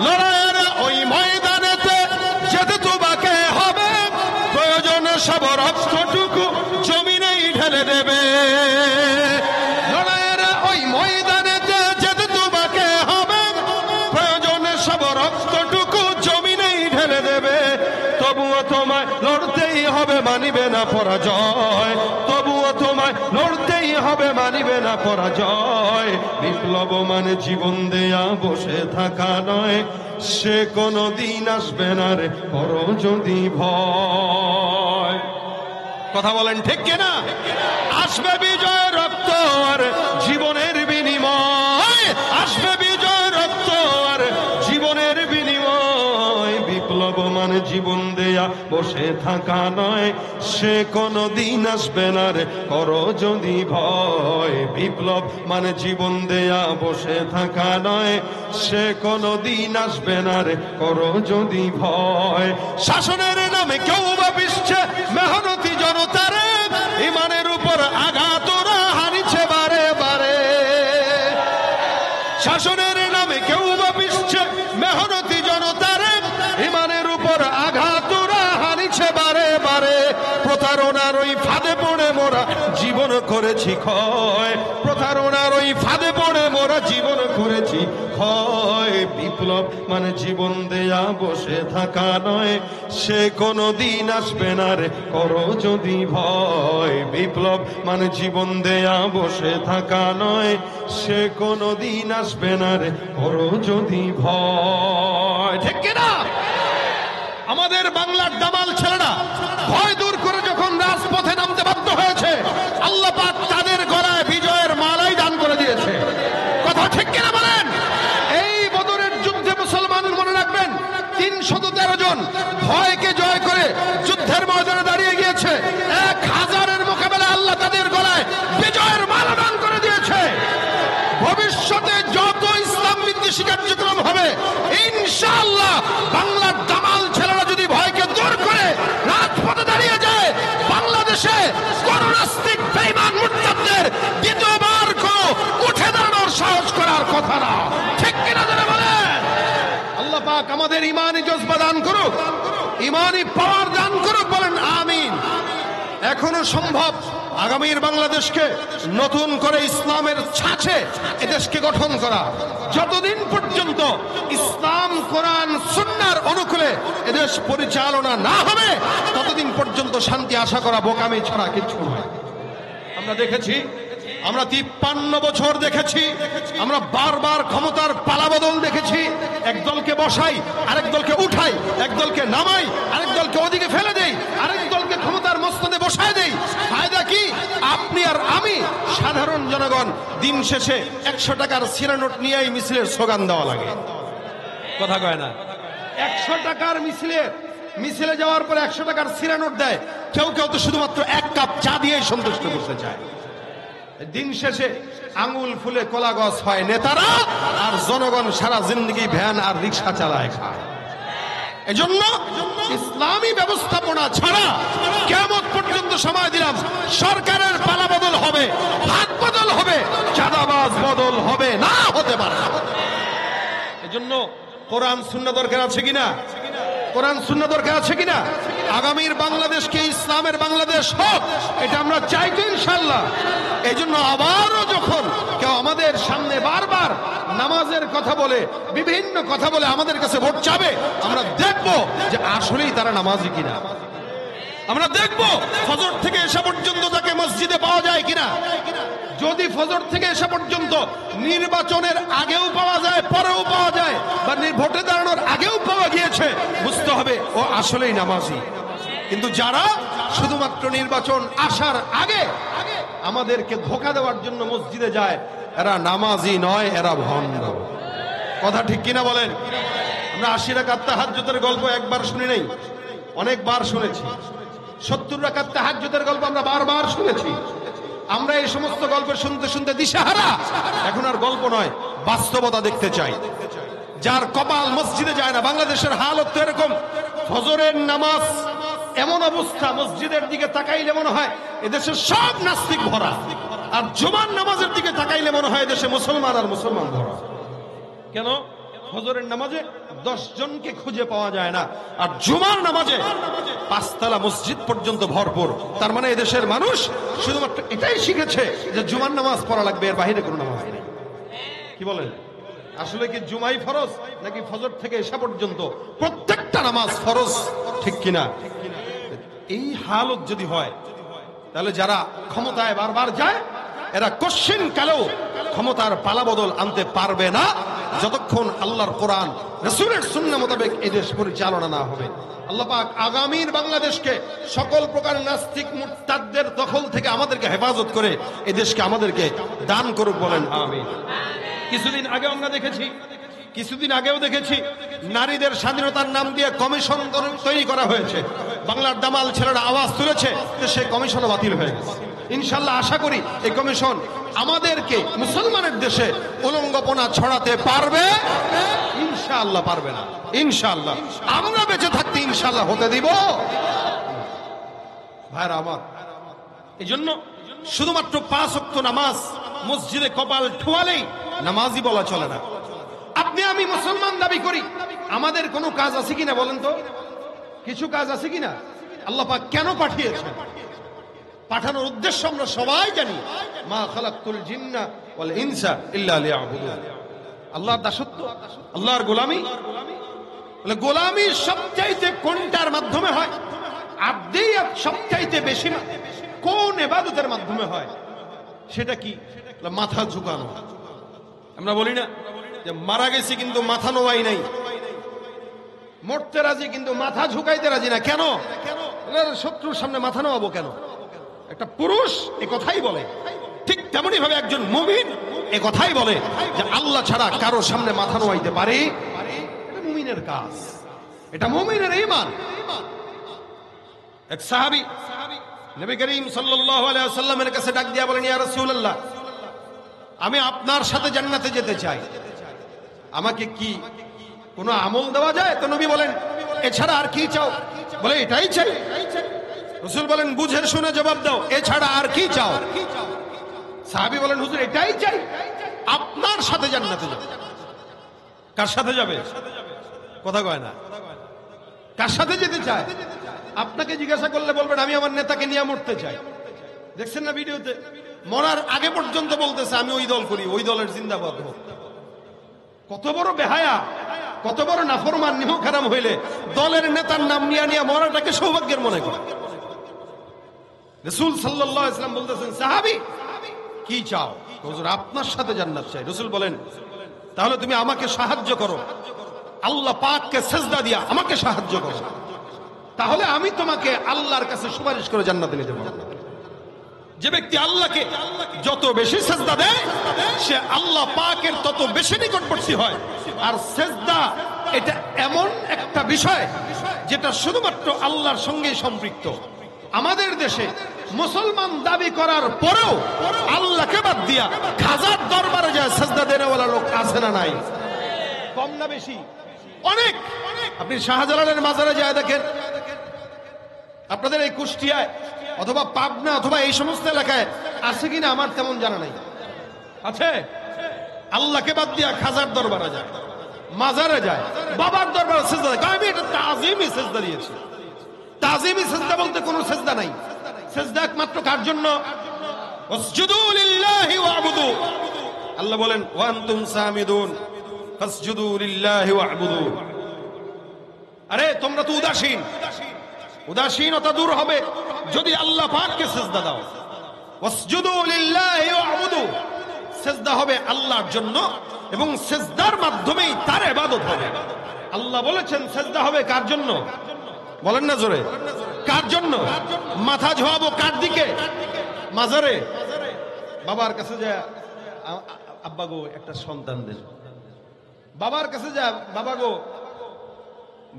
লড়াইয়ের ওই ময়দানেতে যেতে তোমাকে হবে, প্রয়োজনে সব রক্তটুকু জমিনেই ঢেলে দেবে। লড়াইয়ের ওই ময়দানেতে যেতে তোমাকে হবে, প্রয়োজনে সব রক্তটুকু জমিনেই ঢেলে দেবে। তবুও তোমায় লড়তেই হবে, মানিবে না পরাজয়। তবুও তোমায় লড়তেই হবে, মানিবে না পরাজয়। বিপ্লব মানে জীবন দেয়া বসে থাকা নয়, সে কোনো দিন আসবে না রে করো যদি ভয়। কথা বলেন ঠিক কিনা? আসবে বিজয় রক্ত আর জীবনের বিনিময়, আসবে বিজয় রক্ত আর জীবনের বিনিময়। বিপ্লব মানে জীবন দেয়া বসে থাকা নয়, সে কোনো দিন আসবে না রে করো যদি ভয়। বিপ্লব মানে জীবন দেয়া বসে থাকা নয়, সে কোনো দিন আসবে না রে করো যদি ভয়। শাসনের নামে কেউ বা পিছছে মেহনতি জনতারে, ইমানের উপর আঘাত ওরা হানিছে বারে বারে। শাসনের নামে কেউ বা পিছছে মেহনতি জনতারে, ইমানের উপর আঘাত ওরা হানিছে বারে বারে। প্রতারণার ওই ফাঁদে পড়ে মোরা জীবন করেছি ক্ষয়, প্রতারণার ওই ফাঁদে পড়ে মোরা জীবন করেছি ক্ষয়। বিপ্লব মানে জীবন দেয়া বসে থাকা নয়, সে কোনো দিন আসবে না রে করো যদি ভয়। বিপ্লব মানে জীবন দেয়া বসে থাকা নয়, সে কোনো দিন আসবে না রে করো যদি ভয়। ঠিক কিনা? আমাদের বাংলার দামাল ছেলেরা ভয় দূর করে যখন রাজপথে নামতে বাধ্য হয়েছে, আল্লাহ পাক তাদের গলায় বিজয়ের মালাই দান করে দিয়েছে। কথা ঠিক কিনা বলেন? এই বদরের যুদ্ধে মুসলমান মনে রাখবেন ৩১৩ জন ভয়কে জয় করে যুদ্ধের ময়দানে দাঁড়িয়ে গিয়েছে। ১,০০০-এর মোকাবেলায় আল্লাহ তাদের গলায় বিজয়ের মালা দান করে দিয়েছে। ভবিষ্যতে যত ইসলাম বিদ্বেষী কার্যক্রম হবে, ইনশাআল্লাহ বাংলার দামাল ছেলেরা যদি ভয়কে দূর করে রাজপথে দাঁড়িয়ে যায়, বাংলাদেশে কোন নাস্তিক বেঈমান মুরতাদদের দ্বিতীয়বার কোন উঠে দাঁড়ানোর সাহস করার কথা না। ঠিক কিনা যারা বলেন? আল্লাহ পাক আমাদের ঈমানি জজবা দান করুক, ঈমানি পাওয়ার দান করুক, বলেন আমিন। এখনো সম্ভব আগামীর বাংলাদেশকে নতুন করে ইসলামের ছাঁচে এদেশকে গঠন করা। যতদিন পর্যন্ত ইসলাম কোরআন সুন্নাহর অনুকূলে এদেশ পরিচালনা না হবে, ততদিন পর্যন্ত শান্তি আশা করা বোকামি ছাড়া কিছু নয়। আমরা দেখেছি, আমরা 53 বছর দেখেছি, আমরা বারবার ক্ষমতার পালাবদল দেখেছি। এক দলকে বসাই, আরেক দলকে উঠাই, এক দলকে নামাই, আরেক দলকে ওদিকে ফেলে দেই, আরেক দলকে ক্ষমতার মস্তদে বসায় দেই। ফায়দা কি? আপনি আর আমি সাধারণ জনগণ দিন শেষে 100 টাকার সিরা নোট নিয়েই মিছিলের স্লোগান দেওয়া লাগে। কথা কয় না? 100 টাকার মিছিলে যাওয়ার পরে 100 টাকার সিরা নোট দেয়। কেউ কেউ তো শুধুমাত্র 1 কাপ চা দিয়েই সন্তুষ্ট করতে চায়। দিন শেষে আঙুল ফুলে কলা গাছ হয় নেতারা, আর জনগণ সারা জিন্দগি ভ্যান আর রিক্সা চালায় খায়। এজন্য ইসলামী ব্যবস্থাপনা ছাড়া কিয়ামত পর্যন্ত সময় দিলাম, সরকারের পালা বদল হবে, হাত বদল হবে, চাঁদাবাজ বদল হবে না, হতে পারে না। এজন্য কোরআন সুন্নাহ দরকার আছে কিনা? কোরআন সুন্নাহ দরকার আছে কিনা? আগামীর বাংলাদেশকে ইসলামের বাংলাদেশ হোক, এটা আমরা চাই তো ইনশাআল্লাহ। এই জন্য আবারও যখন কেউ আমাদের সামনে বারবার নামাজের কথা বলে, বিভিন্ন কথা বলে আমাদের কাছে ভোট চাবে, আমরা দেখব যে আসলেই তারা নামাজি কিনা। আমরা দেখব ফজর থেকে এসা পর্যন্ত তাকে মসজিদে পাওয়া যায় কিনা। যদি ফজর থেকে এসা পর্যন্ত নির্বাচনের আগেও পাওয়া যায়, পরেও পাওয়া যায়, বা ভোটে দাঁড়ানোর আগেও পাওয়া গিয়েছে, বুঝতে হবে ও আসলেই নামাজি। কিন্তু যারা শুধুমাত্র নির্বাচন আসার আগে আমাদেরকে ধোঁকা দেওয়ার জন্য মসজিদে যায়, এরা নামাজি নয়, এরা ভণ্ড। কথা ঠিক কিনা বলেন? আমরা 80 রাকাত তাহাজ্জুদের গল্প একবার শুনি নাই, অনেকবার শুনেছি। 70 রাকাত তাহাজ্জুদের গল্প আমরা বারবার শুনেছি। আমরা এই সমস্ত গল্প শুনতে শুনতে দিশাহারা। এখন আর গল্প নয়, বাস্তবতা দেখতে চাই। যার কপাল মসজিদে যায় না, বাংলাদেশের হালত তো এরকম। ফজরের নামাজ এমন অবস্থা, মসজিদের দিকে তাকাইলে মনে হয় এদেশের সব নাস্তিক ভরা, আর জুমার নামাজের দিকে তাকাইলে মনে হয় এদেশে মুসলমান আর মুসলমান ভরা। কেন? ফজরের নামাজে 10 জনকে খুঁজে পাওয়া যায় না, আর জুমার নামাজে 5 তলা মসজিদ পর্যন্ত ভরপুর। তার মানে এদেশের মানুষ শুধুমাত্র এটাই শিখেছে যে জুমার নামাজ পড়া লাগবে, এর বাইরে কোনো নামাজ নেই। কি বলেন? আসলে কি জুমাই ফরজ নাকি ফজর থেকে এশা পর্যন্ত প্রত্যেকটা নামাজ ফরজ, ঠিক কিনা? এই হালত যদি হয় তাহলে যারা ক্ষমতায় বারবার যায় এরা কোশ্চিন কালেও ক্ষমতার পালাবদল আনতে পারবে না যতক্ষণ আল্লাহর কোরআন রাসূলের সুন্নাহ মোতাবেক এই দেশ পরিচালনা না হবে। আল্লাহ পাক আগামীর বাংলাদেশকে সকল প্রকার নাস্তিক মুরতাদদের দখল থেকে আমাদেরকে হেফাজত করে এই দেশকে আমাদেরকে দান করুক, বলেন আমিন। কিছুদিন আগে আমরা দেখেছি, কিছুদিন আগেও দেখেছি, নারীদের স্বাধীনতার নাম দিয়ে কমিশন তৈরি করা হয়েছে। বাংলার দামাল ছেলেরা আওয়াজ তুলেছে, সেই কমিশনও বাতিল হয়ে গেছে। ইনশাল্লাহ আশা করি এই কমিশন আমাদেরকে মুসলমানের দেশে উলঙ্গপনা ছড়াতে পারবে? ইনশাআল্লাহ পারবে না। ইনশাআল্লাহ আমরা বেঁচে থাকতে ইনশাআল্লাহ হতে দিব। ভাইরা আমার, এই জন্য শুধুমাত্র 5 ওয়াক্ত নামাজ মসজিদে কপাল ঠোয়ালেই নামাজি বলা চলে না। আপনি আমি মুসলমান দাবি করি, আমাদের কোনো কাজ আছে কিনা বলেন তো? কিছু কাজ আছে কিনা? আল্লাহ পাক কেন পাঠিয়েছেন? পাঠানোর উদ্দেশ্য আমরা সবাই জানি, মা খালাকতুল জিন্না ওয়াল ইনসা ইল্লা লিয়াবুদুন। আল্লাহর দাসত্ব, আল্লাহর গোলামি। বলে গোলামি সবচাইতে কোনটার মাধ্যমে হয়? আব্দিয়াত সবচাইতে বেশি কোন ইবাদতের মাধ্যমে হয়? সেটা কি? মাথা ঝুঁকানো। আমরা বলি না যে মারা গেছি কিন্তু মাথা নোয়াই নাই, মরতে রাজি কিন্তু মাথা ঝুঁকাইতে রাজি না। কেন? শত্রুর সামনে মাথা নোয়াবো কেন? একটা পুরুষ এ কথাই বলে, ঠিক তেমনি ভাবে একজন মুমিন এ কথাই বলে যে আল্লাহ ছাড়া কারো সামনে মাথা নোয়াইতে পারে, এটা মুমিনের কাজ, এটা মুমিনের ঈমান। এক সাহাবী নবী করিম সাল্লাল্লাহু আলাইহি ওয়াসাল্লামের কাছে ডাক দিয়া বলেন, ইয়া রাসূলুল্লাহ, আমি আপনার সাথে জান্নাতে যেতে চাই, আমাকে কি কোনো আমল দেওয়া যায়? তো নবী বলেন, এছাড়া আর কি চাও? বলে এটাই চাই। রাসূল বলেন, বুঝে শুনে জবাব দাও, এছাড়া আর কি চাও? সাহাবী বলেন, হুজুর এটাই চাই, আপনার সাথে জান্নাতে যাব। কার সাথে যাবে? কথা কয় না। কার সাথে যেতে চায়? আপনাকে জিজ্ঞাসা করলে বলবেন আমি আমার নেতাকে নিয়ে মরতে চাই। দেখছেন না ভিডিওতে? মরার আগে পর্যন্ত বলতেছে আমি ওই দল করি, ওই দলের জিন্দাবাদ হোক। কত বড় বেহায়া, কত বড় নাফরমান, নিমখারাম হইলে দলের নেতার নাম নিয়ে নিয়ে মরাটাকে সৌভাগ্যের মনে করে। রাসূল সাল্লাল্লাহু আলাইহি ওয়াসাল্লাম বলতেছেন, সাহাবী কি চাও? হুজুর আপনার সাথে জান্নাত চাই। রাসূল বলেন, তাহলে তুমি আমাকে সাহায্য করো, আল্লাহ পাককে সিজদা দিয়া আমাকে সাহায্য করো, তাহলে আমি তোমাকে আল্লাহর কাছে সুপারিশ করে জান্নাতে নিতে পারবো। যে ব্যক্তি আল্লাহকে যত বেশি সিজদা দেয় সে আল্লাহ পাকের তত বেশি নিকটবর্তী হয়। আর সিজদা এটা এমন একটা বিষয় যেটা শুধুমাত্র আল্লাহর সঙ্গেই সম্পৃক্ত। আমাদের দেশে মুসলমান দাবি করার পরেও আল্লাহকে বাদ দিয়া খাজার দরবারে যায় সিজদা দেনেওয়ালা লোক আছে না নাই? কম না বেশি? অনেক। আপনি শাহজালালের মাজারে যায় দেখেন, আপনাদের এই কুষ্টিয়ায় অথবা পাবনা অথবা এই সমস্ত এলাকায় আছে কিনা আমার তেমন জানা নাই। আছে? আল্লাহকে বাদ দিয়া খাজার দরবারে যায়, মাজারে যায়, বাবার দরবারে সিজদা দেয়। আমি এটা তাজিমি সিজদা দিয়েছি। তাজিমি সিজদা বলতে কোনো সিজদা নাই। সিজদা একমাত্র কার জন্য? ওয়াসজুদু লিল্লাহি ওয়া'বুদু। আল্লাহ বলেন, ওয়া আনতুম সামিদুন ফাসজুদু লিল্লাহি ওয়া'বুদু। আরে তোমরা তো উদাসীন, উদাসীনতা দূর হবে যদি আল্লাহ পাককে সিজদা দাও। ওয়াসজুদু লিল্লাহি ওয়া'বুদু, সিজদা হবে আল্লাহর জন্য এবং সিজদার মাধ্যমেই তার ইবাদত হবে। আল্লাহ বলেছেন সিজদা হবে কার জন্য? বলেন না জোরে, কার জন্য? মাথা ঝোয়াবো কার দিকে? মাজারে। বাবার কাছে যায়, আব্বা গো একটা সন্তান দেন। বাবার কাছে যায়, বাবা গো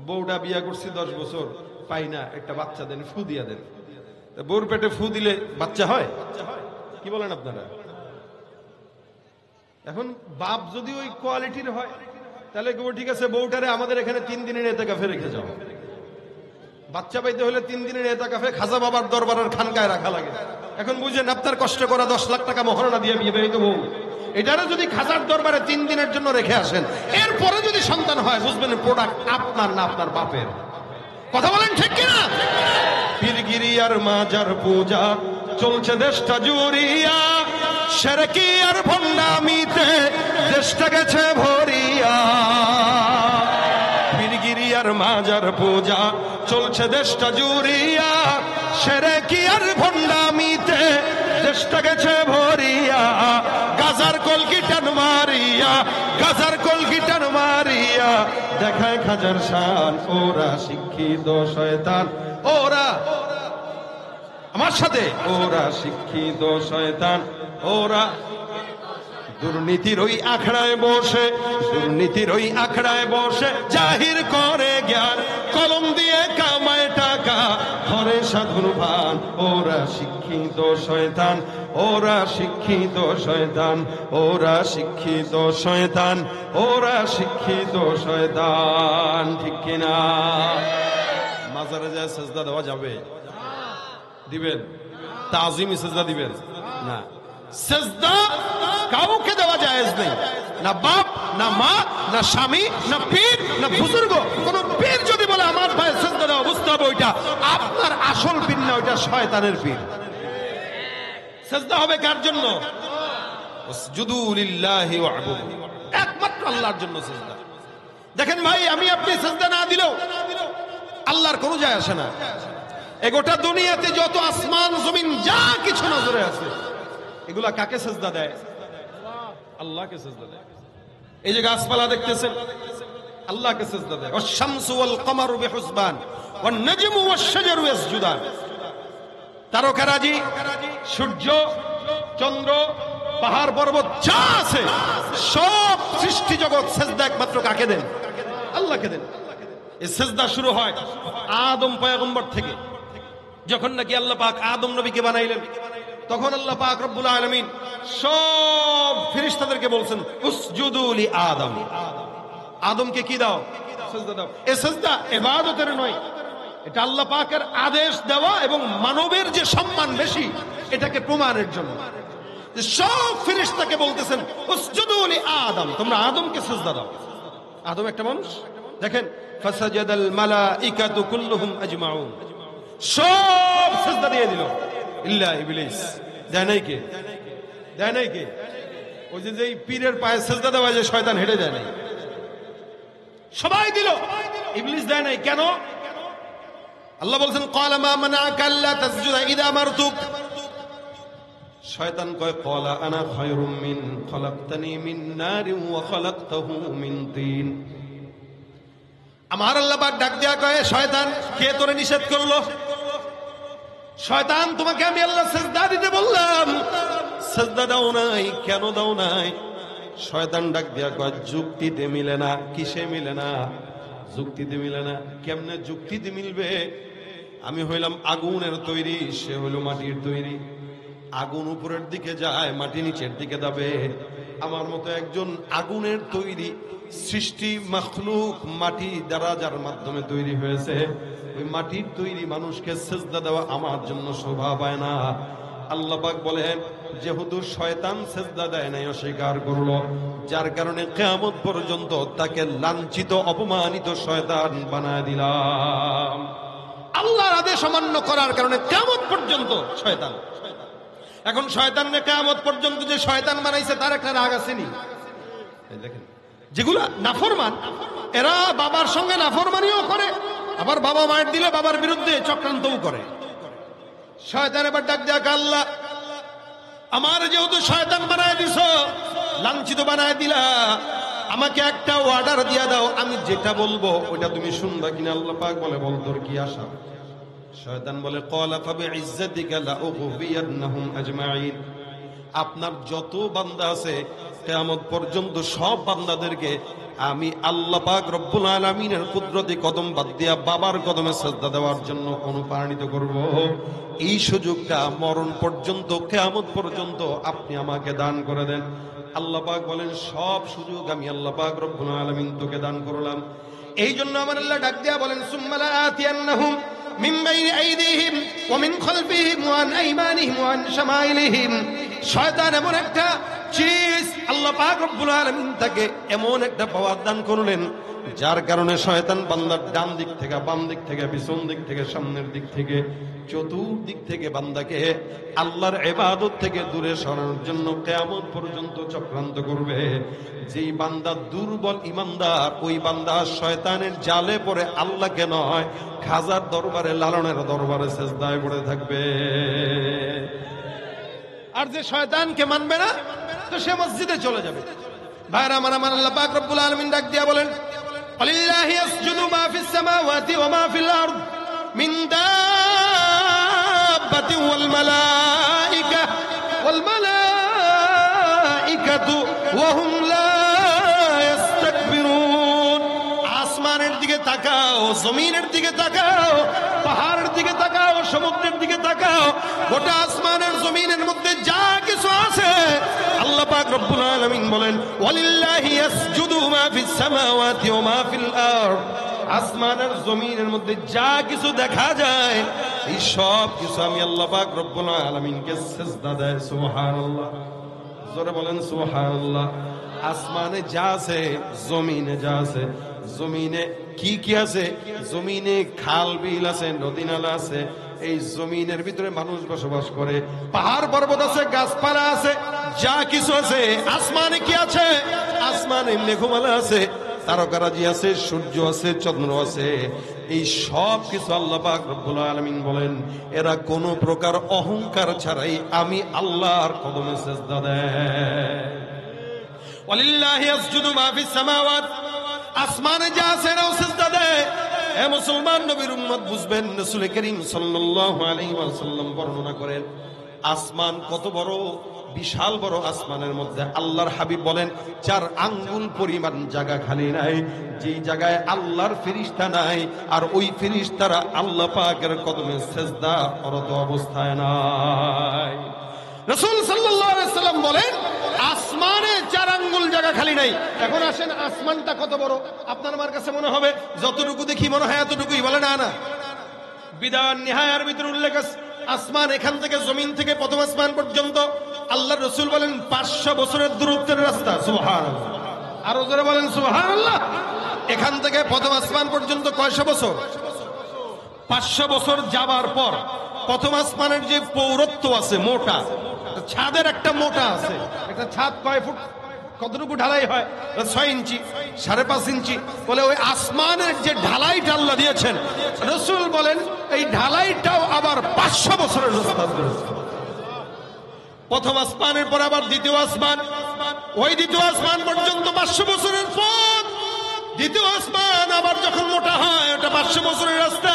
বউটা বিয়া করছি 10 বছর, পাই না, একটা বাচ্চা দেন, ফু দিয়া দেন। বউর পেটে ফু দিলে বাচ্চা হয়? কি বলেন আপনারা? এখন বাপ যদি ওই কোয়ালিটির হয় তাহলে ঠিক আছে, বউটারে আমাদের এখানে 3 দিনের এতেকাফে রেখে যাও। বাচ্চা পাইতে হলে 3 দিনের এতেকাফে খাজা বাবার দরবারের খানকায় রাখা লাগে। এখন বুঝেন আপনার কষ্ট করা 10 লাখ টাকা মহারণা দিয়ে বিয়ে বেরিয়ে বউ এটারে যদি খাজার দরবারে 3 দিনের জন্য রেখে আসেন, এরপরে যদি সন্তান হয়, বুঝবেন প্রোডাক্ট আপনার না আপনার বাপের। কথা বলেন ঠিক কিনা? পীরগিরি আর মাজার পূজা চলছে দেশটা জুড়িয়া, শিরকি আর ভণ্ডামিতে দেশটা গেছে ভরিয়া। পীরগিরি আর মাজার পূজা চলছে দেশটা জুড়িয়া, শিরকি আর ভণ্ডামিতে দেশটা গেছে ভরিয়া। গাজার কলকি টান মারিয়া, গাজার কলকি টান মারিয়া দেখায় খাজার শান। ওরা শিক্ষিত শয়তান, ওরা আমার সাথে, ওরা শিক্ষিত শয়তান, ওরা দুর্নীতির ওই আখড়ায় বসে, দুর্নীতির ওই আখড়ায় বসে জাহির করে জ্ঞান, কলম দিয়ে কামায় টাকা ধরে সাধুর ভান। ওরা শিক্ষিত শয়তান, ওরা শিক্ষিত শয়তান, ওরা শিক্ষিত শয়তান, ওরা শিক্ষিত শয়তান। ঠিক কিনা? মাজারে যায় সেজদা দেওয়া যাবে? দিবেন? তাজিমি সেজদা দিবেন না? সেজদা কাউকে দেওয়া জায়েজ নেই, না বাপ, না মা, না স্বামী, না পীর, না বুজুর্গ। কোন পীর যদি বলে আমার ভাই সেজদা দাও, বুঝতে হবে ওইটা আপনার আসল পীর না, ওইটা শয়তানের পীর। সেজদা হবে কার জন্য? উসজুদু লিল্লাহি ওয়া'বুদু, একমাত্র আল্লাহর জন্য সেজদা। দেখেন ভাই, আমি আপনি সেজদা না দিলেও আল্লাহর কোনো যায় আসে না। এগোটা দুনিয়াতে যত আসমান জমিন যা কিছু নজরে আছে, এগুলা কাকে সেজদা দেয়? আল্লাহকে সেজদা দেয়। এই যে গাছপালা দেখতেছেন, আল্লাহকে সেজদা দেয়। ওয়াশ-শামসু ওয়াল কমারু বিহুসবান ওয়ান নাজমু ওয়াশ-শাজারু ইয়াসজুদান। তারকারাজি, সূর্য, চন্দ্র, পাহাড় পর্বত যা আছে সব সৃষ্টি জগৎ সেজদা একমাত্র কাকে দেন? আল্লাহকে দেন। এই সেজদা শুরু হয় আদম পয়গম্বর থেকে। যখন নাকি আল্লাহ পাক আদম নবীকে বানাইলেন, তখন আল্লাহ পাক রব্বুল আলামিন সব ফেরেশতাদেরকে বলছেন উসজুদু লি আদম। আদমকে কি দাও? সেজদা দাও। এই সেজদা ইবাদতের নয়, এটা আল্লাহ পাকের আদেশ দেওয়া এবং মানবের যে সম্মান বেশি এটাকে প্রমাণের জন্য সব ফেরেশতাকে বলতেছেন উসজুদু লি আদম, তোমরা আদমকে সেজদা দাও। আদম একটা মানুষ। দেখেন ফাসাজাদাল মালাইকাতু কুল্লুহুম আজমাউন, সব সেজদা দিয়ে দিল ইল্লা ইবলিস। দেয় নাই কে? দেয় নাই কে? ওই যে যেই পীরের পায়ে সেজদা দেওয়া যে শয়তান হেঁটে যায় নাই, সবাই দিল, ইবলিস দেয় নাই। কেন? আল্লাহ বলছেন ক্বালা মা মানাআকা আল্লা তাসজুদা ইযা মারতুক। শয়তান কয় ক্বালা আনা খায়রুম মিন খলাকতানি মিন নারিন ওয়া খলাকতাহু মিন তিন। আমার আল্লাহ পাক ডাক দেয়া কয় শয়তান, কে তোরে নিষেধ করলো? শয়তান, তোমাকে আমি আল্লাহ সেজদা দিতে বললাম, সেজদা দাও নাই, কেন দাও নাই? শয়তান ডাক দেয়া কয় যুক্তিতে মিলে না। কিসে মিলে না? যুক্তিতে মিলে না। কেমনে যুক্তিতে মিলবে? আমি হইলাম আগুনের তৈরি, সে হইল মাটির তৈরি। আগুন উপরের দিকে যায়, মাটি নিচের দিকে যাবে। আমার মতো একজন আগুনের তৈরি সৃষ্টি মাখলুক, মাটি দ্বারা যার মাধ্যমে তৈরি হয়েছে, ওই মাটির তৈরি মানুষকে সেজদা দেওয়া আমার জন্য শোভা পায় না। আল্লাহ পাক বলেন যেহেতু শয়তান সেজদা দেয় নাই, অস্বীকার করলো, যার কারণে কিয়ামত পর্যন্ত তাকে লাঞ্ছিত অপমানিত শয়তান বানায় দিলাম। আল্লাহর আদেশ অমান্য করার কারণে কিয়ামত পর্যন্ত শয়তান। এখন শয়তানকে কিয়ামত পর্যন্ত যে শয়তান বানাইছে তার একটা রাগ আসেনি? দেখেন, যেগুলা নাফরমান, এরা বাবার সঙ্গে নাফরমানিও করে, আবার বাবা মায়ের দিলে বাবার বিরুদ্ধে চক্রান্তও করে। শয়তান এবার ডাক দেয়া, আল্লাহ আমার যেহেতু শয়তান বানায় দিছ, লাঞ্ছিত বানায় দিলা, আমাকে একটা অর্ডার দিয়া দাও, আমি যেটা বলবো ওটা তুমি শুনবা কিনা? আল্লাহ পাক বলে বল তোর কি আশা? শয়তান বলে ক্বালা ফাবিইজ্জাতিকা লাউগবিয়ান্নাহুম আজমাইন। আপনার যত বান্দা আছে কিয়ামত পর্যন্ত সব বান্দাদেরকে আমি আল্লাহ পাক রব্বুল আলামিনের কুদরতি কদম বাদ দিয়া বাবার কদমে সিজদা দেওয়ার জন্য অনুপ্রাণিত করব। এই সুযোগটা মরণ পর্যন্ত, কিয়ামত পর্যন্ত আপনি আমাকে দান করে দেন। আল্লাহ পাক বলেন সব সুযোগ আমি আল্লাহ পাক রব্বুল আলামিন তোকে দান করলাম। এই জন্য আমার আল্লাহ ডাক দিয়া বলেন সুম্মা লাআতিয়ান্নাহুম মিন বাইনি আইদিহিম ওয়া মিন খালফিহিম ওয়া আন আইমানিহিম ওয়া আন শামাইলিহিম। শয়তান এমন একটা চিজ আল্লাহ পাক রব্বুল আলামিন তাকে এমন একটা পাওয়ার দান করলেন, যার কারণে শয়তান বান্দার ডান দিক থেকে, বাম দিক থেকে, পিছন দিক থেকে, সামনের দিক থেকে, চতুর্দিক থেকে বান্দাকে আল্লাহর ইবাদত থেকে দূরে সরানোর জন্য কিয়ামত পর্যন্ত চক্রান্ত করবে। যেই বান্দা দুর্বল ইমানদার, ওই বান্দা শয়তানের জালে পড়ে আল্লাহকে নয়, খাজার দরবারে, লালনের দরবারে সিজদায় পড়ে থাকবে। আর যে শয়তানকে মানবে না, তো সে মসজিদে চলে যাবে। ভাইরা আমার, আল্লাহ পাক রব্বুল আলামিন ডাক দিয়া বলেন, আলিল্লাহি ইয়াসজুদু মা ফিস সামাওয়াতি ওয়া মা ফিল আরদ মিন দাব্বাতিন ওয়াল মালাইকাতু ওয়া হুম লা ইস্তাকবিরুন। আসমানের দিকে তাকাও, জমিনের দিকে তাকাও, পাহাড়ের দিকে তাকাও, সমুদ্রের দিকে তাকাও, গোটা আসমানের জমিনের মধ্যে যা কিছু আছে, আল্লাহ পাক রব্বুল আলামিন বলেন, ওয়ালিল্লাহি ইয়াসজুদু মা ফিস সামাওয়াতি ওয়া মা ফিল আরদ। আসমানের জমিনের মধ্যে যা কিছু দেখা যায়, এই সব কিছু আমি আল্লাহ পাক রব্বুল আলামিনকে সিজদা দেয়। সুবহানাল্লাহ, জোরে বলেন সুবহানাল্লাহ। আসমানে যা আছে, জমিনে যা আছে, জমিনে কি কি আছে? জমিনে খাল বিল আছে, নদী নালা আছে, এই জমিনের ভিতরে মানুষ বসবাস করে, পাহাড় পর্বত আছে, গাছপালা আছে, যা কিছু আছে। আসমানে কি আছে? আসমানে মেঘমালা আছে, তারকারাজি আছে, সূর্য আছে, চন্দ্র আছে। এই সব কিছু আল্লাহ পাক রব্বুল আলামিন বলেন, এরা কোনো প্রকার অহংকার ছাড়াই আমি আল্লাহর কদমে সিজদা দেয়। ওয়ালিল্লাহি ইয়াসজুদু মা ফিস সামাওয়াত, আসমানে যা আছে এরাও সিজদা দেয়। এ মুসলমান, নবীর উম্মত বুঝবেন, রাসূল করিম সাল্লাল্লাহু আলাইহি ওয়াসাল্লাম বর্ণনা করেন, আসমান কত বড়, বিশাল বড়। আসমানের মধ্যে আল্লাহর হাবিব বলেন 4 আঙ্গুল পরিমাণ জায়গা খালি নাই, যেই জায়গায় আল্লাহর ফেরেশতা নাই, আর ওই ফেরেশতারা আল্লাহ পাকের কদমে সিজদা করত অবস্থায় নাই। রাসূল সাল্লাল্লাহু আলাইহি ওয়াসাল্লাম বলেন, আসমানে 4 আঙ্গুল জায়গা খালি নাই। এখন আসেন, আসমানটা কত বড় আপনার আমার কাছে মনে হবে যতটুকু দেখি মনে হয় এতটুকুই, বলে না? না, বিদান নিহায়ার ভিতরে উল্লেখ আছে, আসমান এখান থেকে, জমিন থেকে প্রথম আসমান পর্যন্ত আল্লাহর রাসূল বলেন 500 বছরের দূরত্বের রাস্তা। সুবহানাল্লাহ, আরো জোরে বলেন সুবহানাল্লাহ। এখান থেকে প্রথম আসমান পর্যন্ত কয়শো বছর? 500 বছর যাবার পর প্রথম আসমানের যে পৌরত্ব আছে, মোটা ছাদের একটা মোটা আছে, একটা ছাদ কয় ফুট, কতটুকু ঢালাই হয়? 6 ইঞ্চি, 5.5 ইঞ্চি। বলে ওই আসমানের যে ঢালাইটা আল্লাহ দিয়েছেন, রাসূল বলেন এই ঢালাইটাও আবার 500 বছরের রাস্তা। প্রথম আসমানের পর আবার দ্বিতীয় আসমান, ওই দ্বিতীয় আসমান পর্যন্ত 500 বছরের পথ। দ্বিতীয় আসমান আবার যখন মোটা হয়, ওটা 500 বছরের রাস্তা।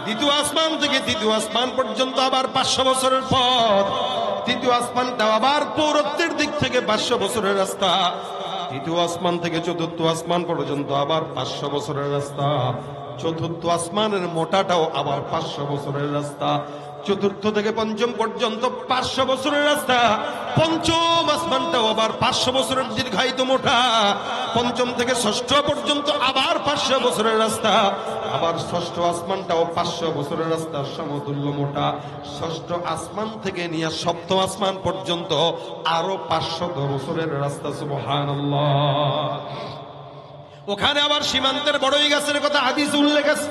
দ্বিতীয় আসমান থেকে তৃতীয় আসমান পর্যন্ত আবার 500 বছরের পথ। তৃতীয় আসমানটাও আবার পৌরত্বের দিক থেকে 500 বছরের রাস্তা। তৃতীয় আসমান থেকে চতুর্থ আসমান পর্যন্ত আবার 500 বছরের রাস্তা। চতুর্থ আসমানের মোটাটাও আবার 500 বছরের রাস্তা। চতুর্থ থেকে পঞ্চম পর্যন্ত 500 বছরের রাস্তা। পঞ্চম আসমানটাও আবার 500 বছরের দীর্ঘায়িত মোটা। পঞ্চম থেকে ষষ্ঠ পর্যন্ত আবার 500 বছরের রাস্তা। আবার ষষ্ঠ আসমানটাও 500 বছরের রাস্তার সমতুল্য মোটা। ষষ্ঠ আসমান থেকে নিয়ে সপ্তম আসমান পর্যন্ত আরো 500 বছরের রাস্তা। সুবহানাল্লাহ। ওখানে আবার সীমান্তের বড়ই গাছের কথা হাদিস উল্লেখ আছে,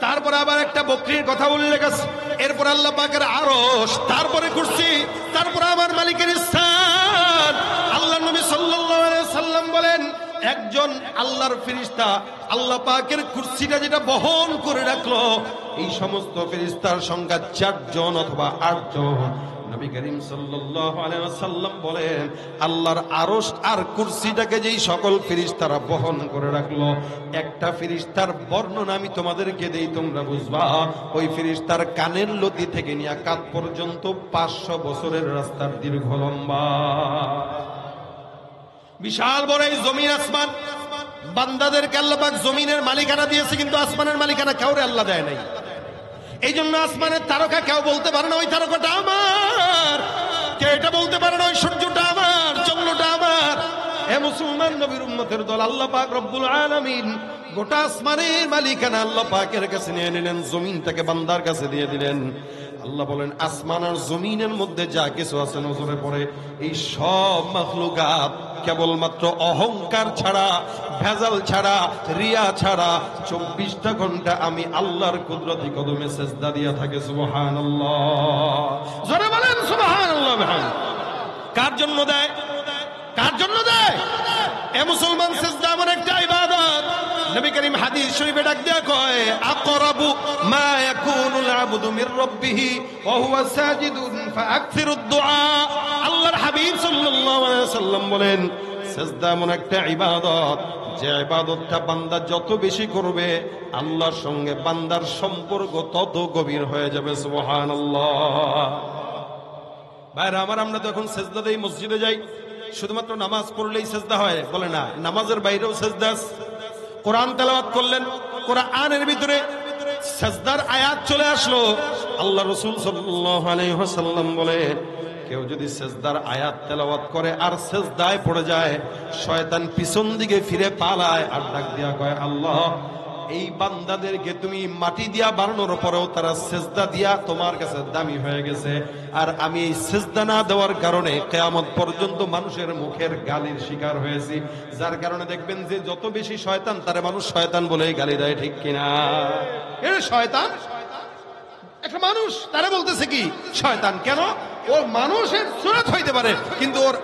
তারপরে আবার একটা বকরির কথা উল্লেখ আছে, এরপর আল্লাহ পাকের আরশ, তারপরে কুরসি, তারপরে আমার মালিকের স্থান। আল্লাহ নবী সাল্লাল্লাহু আলাইহি সাল্লাম বলেন, একজন আল্লাহর ফেরেশতা আল্লাহ পাকের কুরসিটা যেটা বহন করে রাখলো, এই সমস্ত ফেরেশতার সংখ্যা 4 জন অথবা 8 জন। নবী করিম সাল্লাল্লাহু আলাইহি ওয়াসাল্লাম বলেন, আল্লাহর আরশ আর কুরসিটাকে যেই সকল ফেরেশতারা বহন করে রাখলো, একটা ফেরেশতার বর্ণনা আমি তোমাদেরকে দেই, তোমরা বুঝবা। ওই ফেরেশতার কানের লতি থেকে নিয়ে কাঁধ পর্যন্ত 500 বছরের রাস্তার দীর্ঘ লম্বা। বিশাল বড় এই জমিন আসমান, বান্দাদেরকে আল্লাহ পাক জমিনের মালিকানা দিয়েছে, কিন্তু আসমানের মালিকানা কাউরে আল্লাহ দেয় নাই। এই জন্য আসমানের তারকা কেউ বলতে পারে না ওই তারকাটা আমার, কেউ এটা বলতে পারে না ওই সূর্যটা আমার, চন্দ্রটা আমার। হে মুসলমান নবীর উম্মতের দল, আল্লাহ পাক রব্বুল আলামিন গোটা আসমানের মালিকানা আল্লাহ পাকের কাছে নিয়ে নিলেন, জমিনটাকে বান্দার কাছে দিয়ে দিলেন। আল্লাহ বলেন আসমান আর জমিনের মধ্যে যা কিছু আছে নজরে পড়ে এই সব মাখলুকাত কেবলমাত্র অহংকার ছাড়া, ভেজাল ছাড়া, রিয়া ছাড়া 24টা ঘন্টা আমি আল্লাহর কুদরতি কদমে সেজদা দিয়া থাকে। সুবহানাল্লাহ, জোরে বলেন সুবহানাল্লাহ। কার জন্য দেয়? কার জন্য দেয়? এ মুসলমান, সেজদা এমন একটা ইবাদত, নবী করিম হাদিস শরীফে ডাক দেয়া কয় আকরাবু মা ইয়াকুনুল আবদু মির রাব্বিহি ওয়া হুয়া সাজিদুন ফাআকসিরুদ দুআ। আল্লাহর হাবিব সাল্লাল্লাহু আলাইহি ওয়াসাল্লাম বলেন, সেজদা এমন একটা ইবাদত যে ইবাদতটা বান্দা যত বেশি করবে আল্লাহর সঙ্গে বান্দার সম্পর্ক তত গভীর হয়ে যাবে। সুবহানাল্লাহ। ভাইরা আমার, আমরা তো এখন সেজদা দেই, মসজিদে যাই, শুধুমাত্র নামাজ পড়লেই সেজদা হয় বলে না, নামাজের বাইরেও সেজদা আছে। কোরআন তেলাওয়াত করলেন, কোরআনের ভিতরে সেজদার আয়াত চলে আসলো। আল্লাহ রাসূল সাল্লাল্লাহু আলাইহি ওয়াসাল্লাম বলে, কেউ যদি সেজদার আয়াত তেলাওয়াত করে আর সেজদায় পড়ে যায়, শয়তান পিছন দিকে ফিরে পালায় আর ডাক দিয়া কয়, আল্লাহ এই বান্দাদেরকে তুমি মাটি দিয়া বানানোর পরেও তারা সেজদা দিয়া তোমার কাছে দামি হয়ে গেছে, আর আমি এই সেজদা না দেওয়ার কারণে কিয়ামত পর্যন্ত মানুষের মুখের গালির শিকার হয়েছি। যার কারণে দেখবেন যে যত বেশি শয়তান তারে মানুষ শয়তান বলেই গালি দেয়, ঠিক কিনা? এর শয়তান একটা মানুষ, তারা বলতেছে কি শয়তান। কেন? ওর মানুষের সুরত হইতে পারে কিন্তু ওর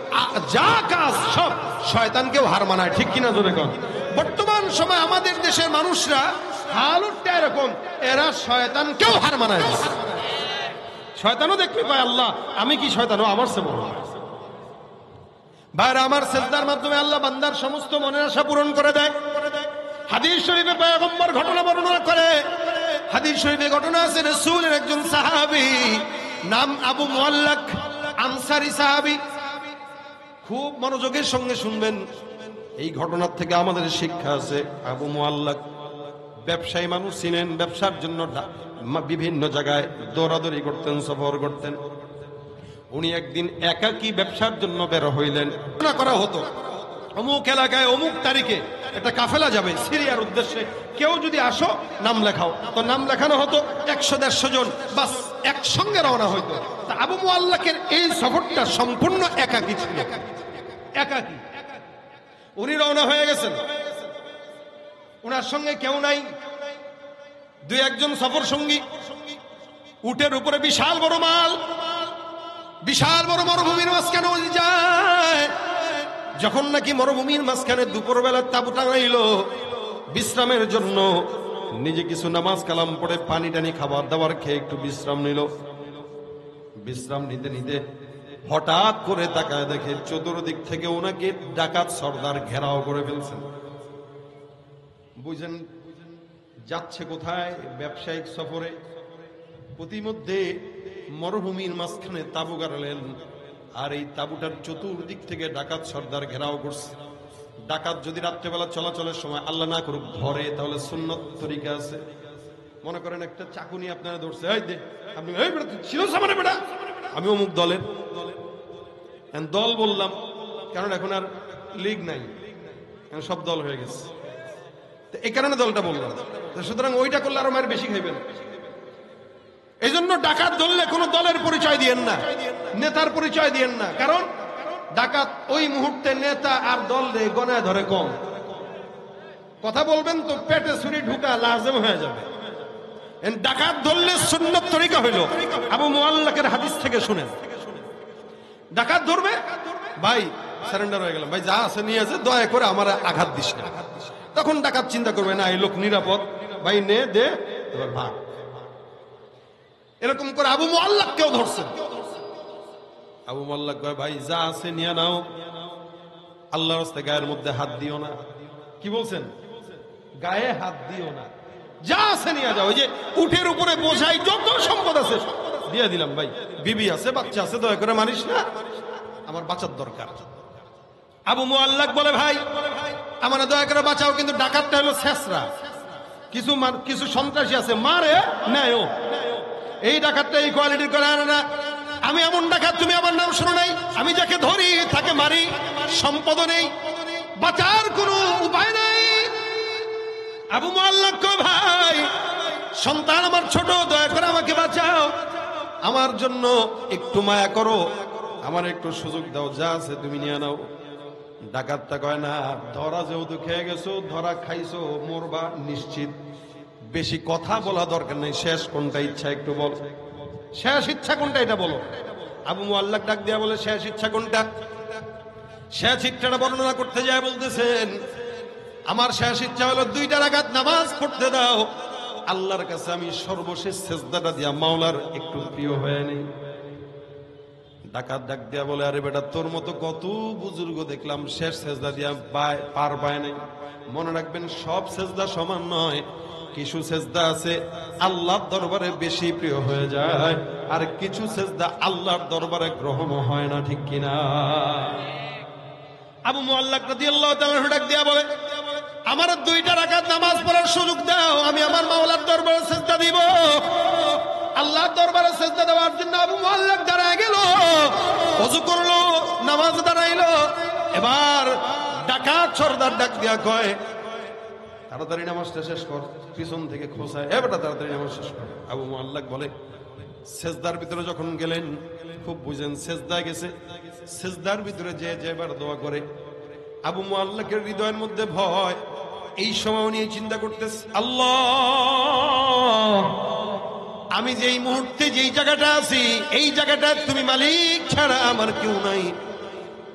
যা কাজ সব শয়তানকেও হার মানায়, ঠিক কিনা? জোরে কন। বর্তমান সময় আমাদের দেশের মানুষরা হালুটটা এরকম, এরা শয়তানকেও হার মানায়। শয়তানও দেখবে কয় আল্লাহ আমি কি শয়তানও আমার সে বড়। ভাইরা আমার, সেজদার মাধ্যমে আল্লাহ বান্দার সমস্ত মনের আশা পূরণ করে দেয়। হাদিস শরীফে পয়গম্বর ঘটনা বর্ণনা করে। হাদিস শরীফে ঘটনা আছে, রাসূলের একজন সাহাবী নাম আবু মুআল্লাক, আনসারী সাহাবী। খুব মনোযোগের সঙ্গে শুনবেন, এই ঘটনার থেকে আমাদের শিক্ষা আছে। আবু মুআল্লাক ব্যবসায়ী মানুষ ছিলেন, ব্যবসার জন্য বিভিন্ন জায়গায় দৌড়াদৌড়ি করতেন, সফর করতেন। উনি একদিন একাকী ব্যবসার জন্য বের হইলেন। না করা হতো অমুক এলাকায় অমুক তারিখে একটা কাফেলা যাবে সিরিয়ার উদ্দেশ্যে, কেউ যদি আসো নাম লেখাও, তো নাম লেখানো হতো 100-150 জন, বাস একসঙ্গে রওনা হইতো। তা আবু মুআল্লাকের এই সফরটা সম্পূর্ণ একাকী ছিল, একাকী। উনি রওনা হয়ে গেছেন, উনার সঙ্গে কেউ নাই, 2-1 সফর সঙ্গী। উটের উপরে বিশাল বড় মাল, বিশাল বড় মরুভূমির মাঝখানে যায়। যখন নাকি মরুভূমির মাঝখানে দুপুরবেলা তাঁবু টাঙাইল বিশ্রামের জন্য, নিজে কিছু নামাজ কালাম পড়ে পানি টানি খাবার দাবার খেয়ে একটু বিশ্রাম নিল। বিশ্রাম নিতে নিতে হঠাৎ করে তাকায় দেখে চতুর্দিক থেকে ওনাকে ডাকাত সর্দার ঘেরাও করে ফেলছেন। বুঝেন যাচ্ছে কোথায়? ব্যবসায়িক সফরে। প্রতিমধ্যে মরুভূমির মাঝখানে তাঁবু গাড়লেন, আর এই তাঁবুটার চতুর্দিক থেকে ডাকাত সর্দার ঘেরাও করছে। ডাকাত যদি রাত্রেবেলা চলাচলের সময় আল্লাহ না করুক ধরে, তাহলে সুন্নত তরিকা আছে। মনে করেন একটা চাকু নিয়ে আপনারা ধরছে, এই দে আপনি, এই বেটা ছিল সামনে, বেটা আমি অমুক দলের। দল বললাম কারণ এখন আর লীগ নাই, সব দল হয়ে গেছে, এই কারণে দলটা বললাম। সুতরাং ওইটা করলে আরো মায়ের বেশি খাইবেন। এই জন্য ডাকাত ধরলে কোনো দলের পরিচয় দিয়েন না, নেতার পরিচয় দিয়েন না, কারণ ডাকাত ওই মুহূর্তে নেতা আর দল রে গনায় ধরে কম। কথা বলবেন তো পেটে ছুরি ঢুকা লাজম হয়ে যাবে। ডাকাত ধরলে সুন্নত তরিকা হইল আবু মুআল্লাকের হাদিস থেকে শুনেন। ডাকাত ধরবে, ভাই সারেন্ডার হয়ে গেলাম, ভাই যা আছে নিয়ে আছে, দয়া করে আমার আঘাত দিস না। তখন ডাকাত চিন্তা করবে না এই লোক নিরাপদ, ভাই নে দে এবার ভাগ। এরকম করে আবু মুআল্লাক কেউ ধরছেন। আবু মুআল্লাক কয়, ভাই যা আছে নিয়ে নাও, আল্লাহর রাস্তায় গায়ের মধ্যে হাত দিও না। কি বলছেন? গায়ে হাত দিও না, যা আছে নিয়ে যাও। ওই যে উটের উপরে বোঝাই যত সম্পদ আছে দিয়ে দিলাম, ভাই বিবি আছে, বাচ্চা আছে, দয়া করে মারিস না, আমার বাঁচার দরকার। আবু মুআল্লাক বলে, ভাই আমার দয়া করে বাঁচাও, কিন্তু ডাকাতটা হলো শেষরা, কিছু সন্ত্রাসী আছে, মারে নেয়। এই ডাকাতটা এই কোয়ালিটির করে আনে না। আমি এমন ডাকাত, তুমি আমার নাম শোনো নাই? আমি যাকে ধরি তাকে মারি, সম্পদ নেই, বাঁচার কোনো উপায় নাই। আবু মুআল্লাক কয়, ভাই সন্তান আমার ছোট, দয়া করে আমাকে বাঁচাও। আমার জন্য একটু মায়া করো, আমার একটু সুযোগ দাও, যা আছে তুমি নিয়ে নাও। ডাকাতটা কয় না, ধরা যেহেতু খেয়ে গেছো, ধরা খাইছো, মরবা নিশ্চিত, বেশি কথা বলা দরকার নেই, শেষ কোনটা ইচ্ছা একটু বল, শেষ ইচ্ছা কোনটা এটা বলো। আবু মুআল্লাক ডাক দিয়া বলে, শেষ ইচ্ছা কোনটা? শেষ ইচ্ছাটা বর্ণনা করতে যায় বলতেছেন, আমার শেষ ইচ্ছা হলো 2 রাকাত নামাজ পড়তে দাও, আল্লাহর কাছে আমি সর্বশেষ সেজদাটা দিয়া মাওলার একটু প্রিয় হয়ে নেই। ডাকাত ডাক দিয়া বলে, আরে বেটা, তোর মতো কত বুজুর্গ দেখলাম শেষ সেজদা দিয়া পার পায় নাই। মনে রাখবেন, সব সেজদা সমান নয়, কিছু সেজদা আছে আল্লাহর দরবারে বেশি প্রিয় হয়ে যায়, আর কিছু সেজদা আল্লাহর দরবারে গ্রহণ হয় না, ঠিক কিনা? আবু মুআল্লাক রাদিয়াল্লাহু তাআলা ডাক দিয়া বলে, আমার 2 রাকাত নামাজ পড়ার সুযোগ দাও, আমি আমার মাওলার দরবারে সিজদা দিব। আল্লাহর দরবারে সিজদা দেওয়ার জন্য আবু মুআল্লাক দাঁড়ায় গেল, ওযু করলো, নামাজ দাঁড়াইলো। এবার ডাকাত সর্দার ডাক দিয়া কয়, তাড়াতাড়ি নামাজটা শেষ কর। পিছন থেকে খোঁচায়, এ বেটা তাড়াতাড়ি নামাজ শেষ কর। আবু মুআল্লাক বলে, সেজদার ভিতরে যখন গেলেন, খুব বুঝেন, সেজদায় গেছে, সেজদার ভিতরে যে এবার দোয়া করে। আবু মুআল্লাকের হৃদয়ের মধ্যে ভয়, এই সময় উনি চিন্তা করতেছে, আল্লাহ, আমি যেই মুহূর্তে যেই জায়গাটা আছি, এই জায়গাটা তুমি মালিক ছাড়া আমার কেউ নাই।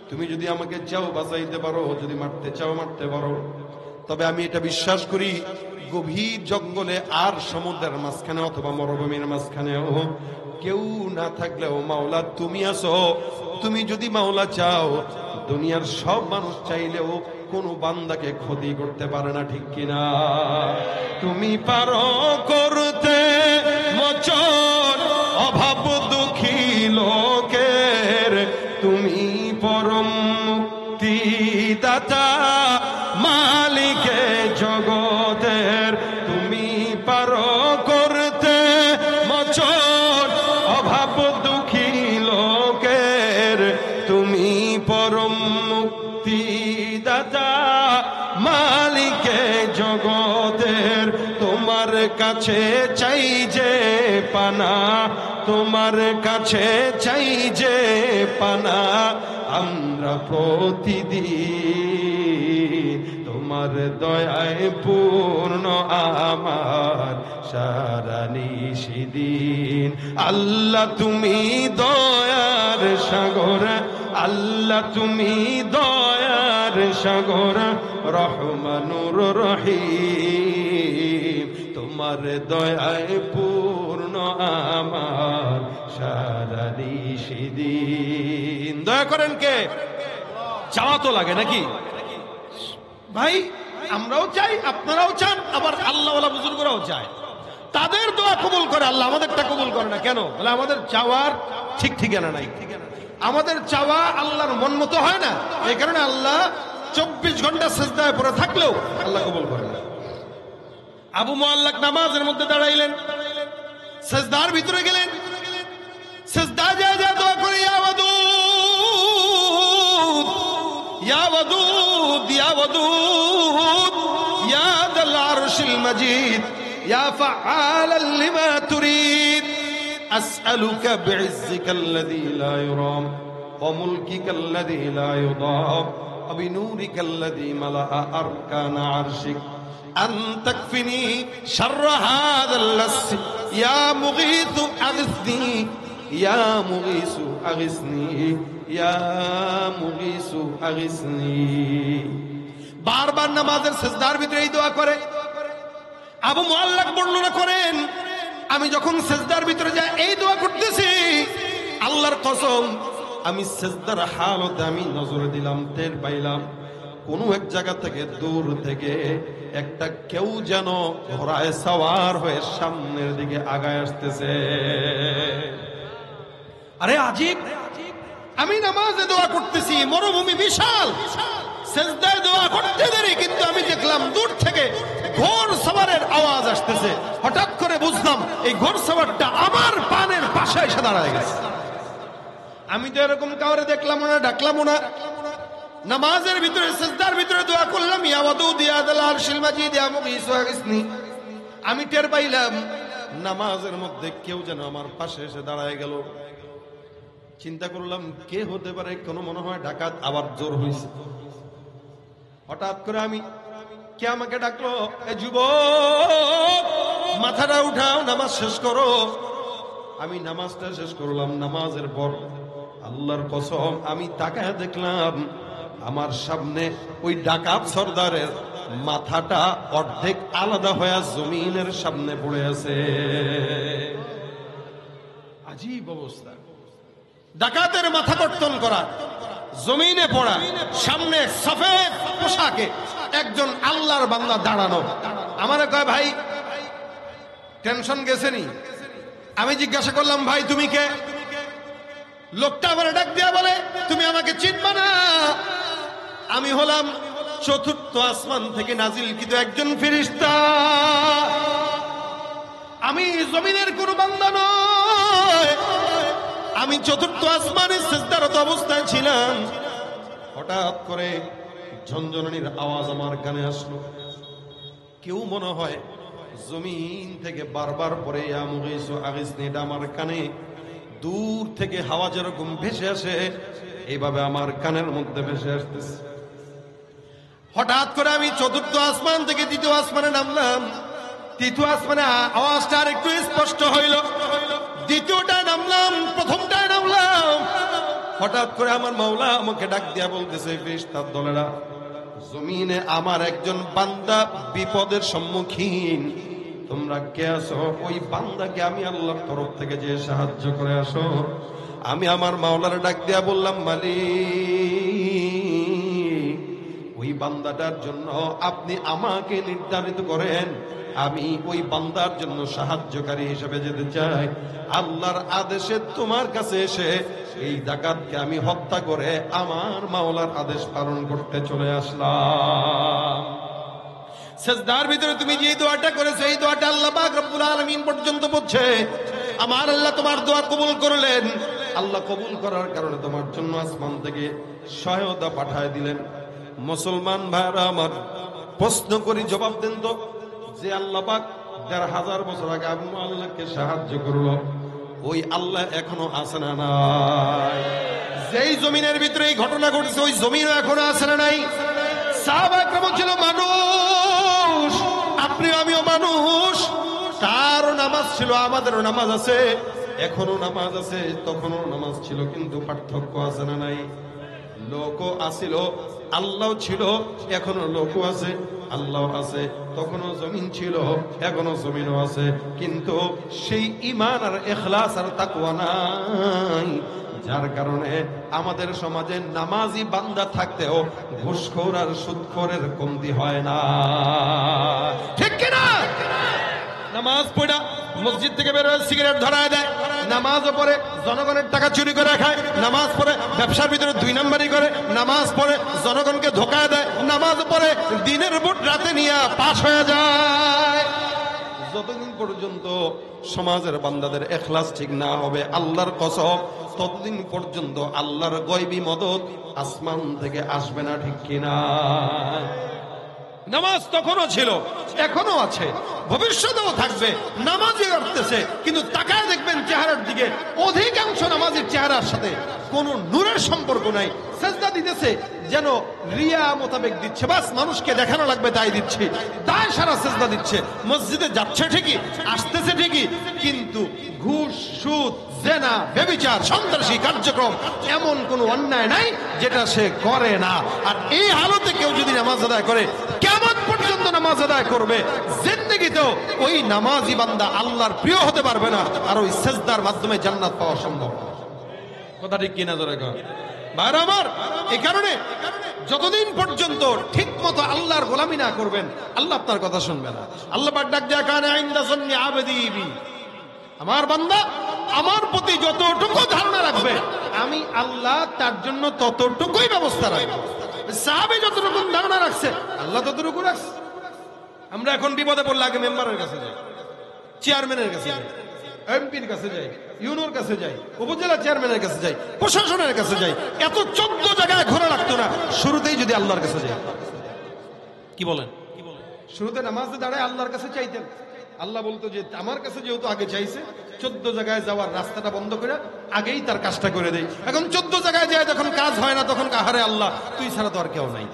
তুমি যদি আমাকে চাও বাঁচাইতে পারো, যদি মারতে চাও মারতে পারো, তবে আমি এটা বিশ্বাস করি, গভীর জঙ্গলে আর সমুদ্রের মাঝখানে অথবা মরুভূমির মাঝখানেও কেউ না থাকলেও মাওলা তুমি আছো। তুমি যদি মাওলা চাও, দুনিয়ার সব মানুষ চাইলেও কোন বান্দাকে ক্ষতি করতে পারে না, ঠিক কিনা? তুমি পারো করতে মোচন অভাব দুঃখী লোকের, তুমি পরম মুক্তিদাতা মালিকে জগতের, তুমি পারো করতে মোচন অভাব দুঃখী লোকের, তুমি পরম মুক্তিদাতা মালিকে জগতের। তোমার কাছে চাই যে পানা, তোমার কাছে চাই যে পানা, আমরা প্রতিদিন তোমার দয়ায় পূর্ণ আমার সারা নিশিদিন। আল্লাহ তুমি দয়ার সাগর, আল্লাহ তুমি দয়ার সাগর, রহমানুর রহিম, তোমার দয়ায় পূর্ণ আমার সারা নিশিদিন। দয়া করেন কে? চাওয়া তো লাগে নাকি ভাই? আমরাও চাই, আপনারাও চান, আবার আল্লাহওয়ালা বুজুর্গরাও চায়, তাদের দোয়া কবুল করে আল্লাহ, আমাদেরটা কবুল করে না কেন? বলে আমাদের চাওয়ার ঠিক ঠিকানা নাই, আমাদের চাওয়া আল্লাহর মন মতো হয় না, এই কারণে আল্লাহ 24 ঘন্টা সিজদায় পড়ে থাকলেও আল্লাহ কবুল করে না। আবু মুআল্লাক নামাজের মধ্যে দাঁড়াইলেন, সিজদার ভিতরে গেলেন, সিজদায় যা যা দোয়া করে, ইয়া ওয়াদুদ, ইয়া ওয়াদুদ, ইয়া ওয়াদুদ, ইয়া যাল আরশিল মাজিদ, ইয়া ফাআলাল লিমা তুরিদ, আসআলুকা বিইজ্জিকাল্লাযী লা ইউরাম ওয়া মুলকিকাল্লাযী লা ইউদাম ওয়া বিনূরিকাল্লাযী মালাআ আরকানা আরশিক আন তাকফিনি শাররা হাযাল লাস, ইয়া মুগীথু আগিসনি, ইয়া মুগীসু আগিসনি, ইয়া মুগীসু আগিসনি। বারবার নামাজের সিজদার ভিতরে এই দোয়া করে। আবু মুআল্লাক বর্ণনা করেন, আমি যখন সিজদার ভিতরে যাই এই দোয়া করতেছি, আল্লাহর কসম আমি সিজদার হালতে আমি নজর দিলাম, টের পাইলাম কোন এক জায়গা থেকে দূর থেকে একটা কেউ যেন ঘোড়ায় সওয়ার হয়ে সামনের দিকে আগায় আসতেছে। আরে আজীব, আমি নামাজে দোয়া করতেছি, মরুভূমি বিশাল, সিজদায় দোয়া করতে দেরি, কিন্তু আমি দেখলাম দূর থেকে ঘোড় সওয়ারের আওয়াজ আসতেছে। হঠাৎ করে বুঝলাম এই ঘোড় সওয়ারটা আমার পানের পাশে এসে দাঁড়ায় গেছে। আমি তো এরকম কাউরে দেখলাম না, ডাকলাম না। নামাজের ভিতরে সিজদার ভিতরে দোয়া করলাম, ইয়া ওয়াদুদ, ইয়া যাল আরশিল মাজিদ, ইয়া মুগীসু আগিসনি। আমি টের পাইলাম নামাজের মধ্যে কেউ যেন আমার পাশে এসে দাঁড়ায় গেল। চিন্তা করলাম কে হতে পারে, কোনো মনে হয় ডাকাত, আবার জোর হয়েছে। হঠাৎ করে কে আমাকে ডাকলো, এ যুবক মাথাটা উঠাও, নামাজ শেষ করো। আমি নামাজটা শেষ করলাম। নামাজের পর আল্লাহর কসম আমি তাকায় দেখলাম আমার সামনে ওই ডাকাত সর্দারের মাথাটা অর্ধেক আলাদা হয়ে জমিনের সামনে পড়ে আছে। আজীব অবস্থা, ডাকাতের মাথা কর্তন করা, জমিনে পড়া, সামনে সফেদ পোশাকে একজন আল্লাহর বান্দা দাঁড়ানো। আমারে কয় ভাই টেনশন গেছেনি? আমি জিজ্ঞাসা করলাম ভাই তুমি কে? লোকটা আমার ডাক দিয়া বলে তুমি আমাকে চিনবা না, আমি হলাম চতুর্থ আসমান থেকে নাজিলকৃত একজন ফেরেশতা, আমি জমিনের কোন বান্দা নয়, আমি চতুর্থ আসমানে সিজদারত অবস্থায় ছিলাম। হঠাৎ করে ঝনঝনানির আওয়াজ আমার কানে আসলো। কেউ মনে হয় জমিন থেকে বারবার পরে ইয়া মুগীসু আগিসনি, এটা আমার কানে দূর থেকে হাওয়া যেরকম ভেসে আসে এইভাবে আমার কানের মধ্যে ভেসে আসতেছে। হঠাৎ করে আমি চতুর্থ আসমান থেকে তৃতীয় আসমানে নামলাম। তৃতীয় আসমানে আওয়াজটা আর একটু স্পষ্ট হইল। দ্বিতীয়টায় নামলাম, প্রথমটায় নামলাম। হঠাৎ করে আমার মাওলা আমাকে ডাক দিয়া বলতেছে, ফেরেশতার দলেরা, জমিনে আমার একজন বান্দা বিপদের সম্মুখীন, তোমরা কে আছো? ওই বান্দাকে আমি আল্লাহর তরফ থেকে যে সাহায্য করে আসো। আমি আমার মাওলার ডাক দিয়া বললাম, মালিক ওই বান্দাটার জন্য আপনি আমাকে নির্ধারিত করেন, আমি ওই বান্দার জন্য সাহায্যকারী হিসেবে যেতে চাই। আল্লাহর আদেশে তোমার কাছে এসে এই ডাকাতকে আমি হত্যা করে আমার মাওলার আদেশ পালন করতে চলে আসলাম। সিজদার ভিতরে তুমি যে দোয়াটা করেছো এই দোয়াটা আল্লাহ পাক রব্বুল আলামিন পর্যন্ত পৌঁছে আমার আল্লাহ তোমার দোয়া কবুল করলেন। আল্লাহ কবুল করার কারণে তোমার জন্য আসমান থেকে সহায়তা পাঠায় দিলেন। মুসলমান ভাইরা আমার, প্রশ্ন করি জবাব দেন তো, যে আল্লাহ পাক ১৫০০ বছর আগে আবু আল্লাহকে সাহায্য করলো, ওই আল্লাহ এখনো আছে না নাই? যেই জমিনের ভিতরে এই ঘটনা ঘটেছে ওই জমিনও এখনো আছে না নাই? সাহাবা একরাম ছিল মানুষ, আপনি আমিও মানুষ। তারও নামাজ ছিল, আমাদেরও নামাজ আছে, এখনো নামাজ আছে, তখনও নামাজ ছিল, কিন্তু পার্থক্য আছে না নাই? লোকও আসিল, আল্লাহ ছিল, এখনো লোকও আছে, আল্লাহ আছে, তখনও জমিন ছিল, এখনো জমিনও আছে, কিন্তু সেই ঈমান আর ইখলাস আর তাকওয়া নাই। যার কারণে আমাদের সমাজে নামাজি বান্দা থাকতেও ঘুষখোর আর সুদখোরের কমতি হয় না, ঠিক কিনা? নামাজ পড়া মসজিদ থেকে বের হয়ে সিগারেট ধরায় দেয়, নামাজ পড়ে জনগণের টাকা চুরি করে খায়, নামাজ পড়ে ব্যবসার ভিতরে ২ নম্বরই করে, নামাজ পড়ে জনগণকে ধোঁকা দেয়, নামাজ পড়ে দিনের ভোট রাতে নিয়ে পাশ হয়ে যায়। যতদিন পর্যন্ত সমাজের বান্দাদের ইখলাস ঠিক না হবে, আল্লাহর কসম, ততদিন পর্যন্ত আল্লাহর গায়বী মদদ আসমান থেকে আসবে না, ঠিক কিনা? নামাজ তখনও ছিল, এখনো আছে, ভবিষ্যতেও থাকবে। নামাজই করতেছে, কিন্তু তাকায় দেখবেন চেহারার দিকে, অধিকাংশ নামাজের চেহারার সাথে কোন নূরের সম্পর্ক নাই। সেজদা দিতেছে যেন রিয়া মোতাবেক দিচ্ছে, বাস মানুষকে দেখানো লাগবে তাই দিচ্ছে, তাই সারা সেজদা দিচ্ছে। মসজিদে যাচ্ছে ঠিকই, আসতেছে ঠিকই, কিন্তু ঘুষ, সুদ, জেনা, ব্যভিচার, সন্ত্রাসী কার্যক্রম এমন কোন অন্যায় নাই যেটা সে করে না। আর এই হালতে কেউ যদি নামাজ আদায় করে, কিয়ামত পর্যন্ত নামাজ আদায় করবে, জিন্দেগিতেও ওই নামাজি বান্দা আল্লাহর প্রিয় হতে পারবে না, আর ওই সেজদার মাধ্যমে জান্নাত পাওয়া সম্ভব। কথা ঠিক কিনা জোরে কর ভাইরা আমার? এই কারণে যতদিন পর্যন্ত ঠিক মতো আল্লাহর গোলামি না করবেন, আল্লাহ আপনার কথা শুনবে না। আল্লাহ পাক ডাক দেয়া, কানে ইনদা যান্নি আবদি বি, আমার বান্দা আমার প্রতি যতটুকু ধারণা রাখবে আমি আল্লাহ তার জন্য ততটুকুই ব্যবস্থা রাখবো। সাহাবী যতটুকু ধারণা রাখছে আল্লাহ ততটুকু রাখছে। আমরা এখন বিপদে পড়লে আগে মেম্বারের কাছে যাই, চেয়ারম্যানের কাছে যাই, এমপির কাছে যাই, ইউনোর কাছে যাই, উপজেলা চেয়ারম্যানের কাছে যাই, প্রশাসনের কাছে যাই। এত 14 জায়গায় ঘোরা লাগতো না শুরুতেই যদি আল্লাহর কাছে যাই। কি বলেন? শুরুতে নামাজে দাঁড়ায় আল্লাহর কাছে চাইতেন, আল্লাহ বলতো যে আমার কাছে যেহেতু আগে চাইছে 14 জায়গায় যাওয়ার রাস্তাটা বন্ধ করে আগেই তার কাজটা করে দেয়। এখন 14 জায়গায় যায় যখন কাজ হয় না তখন আহারে আল্লাহ তুই ছাড়া তো আর কেউ নাই।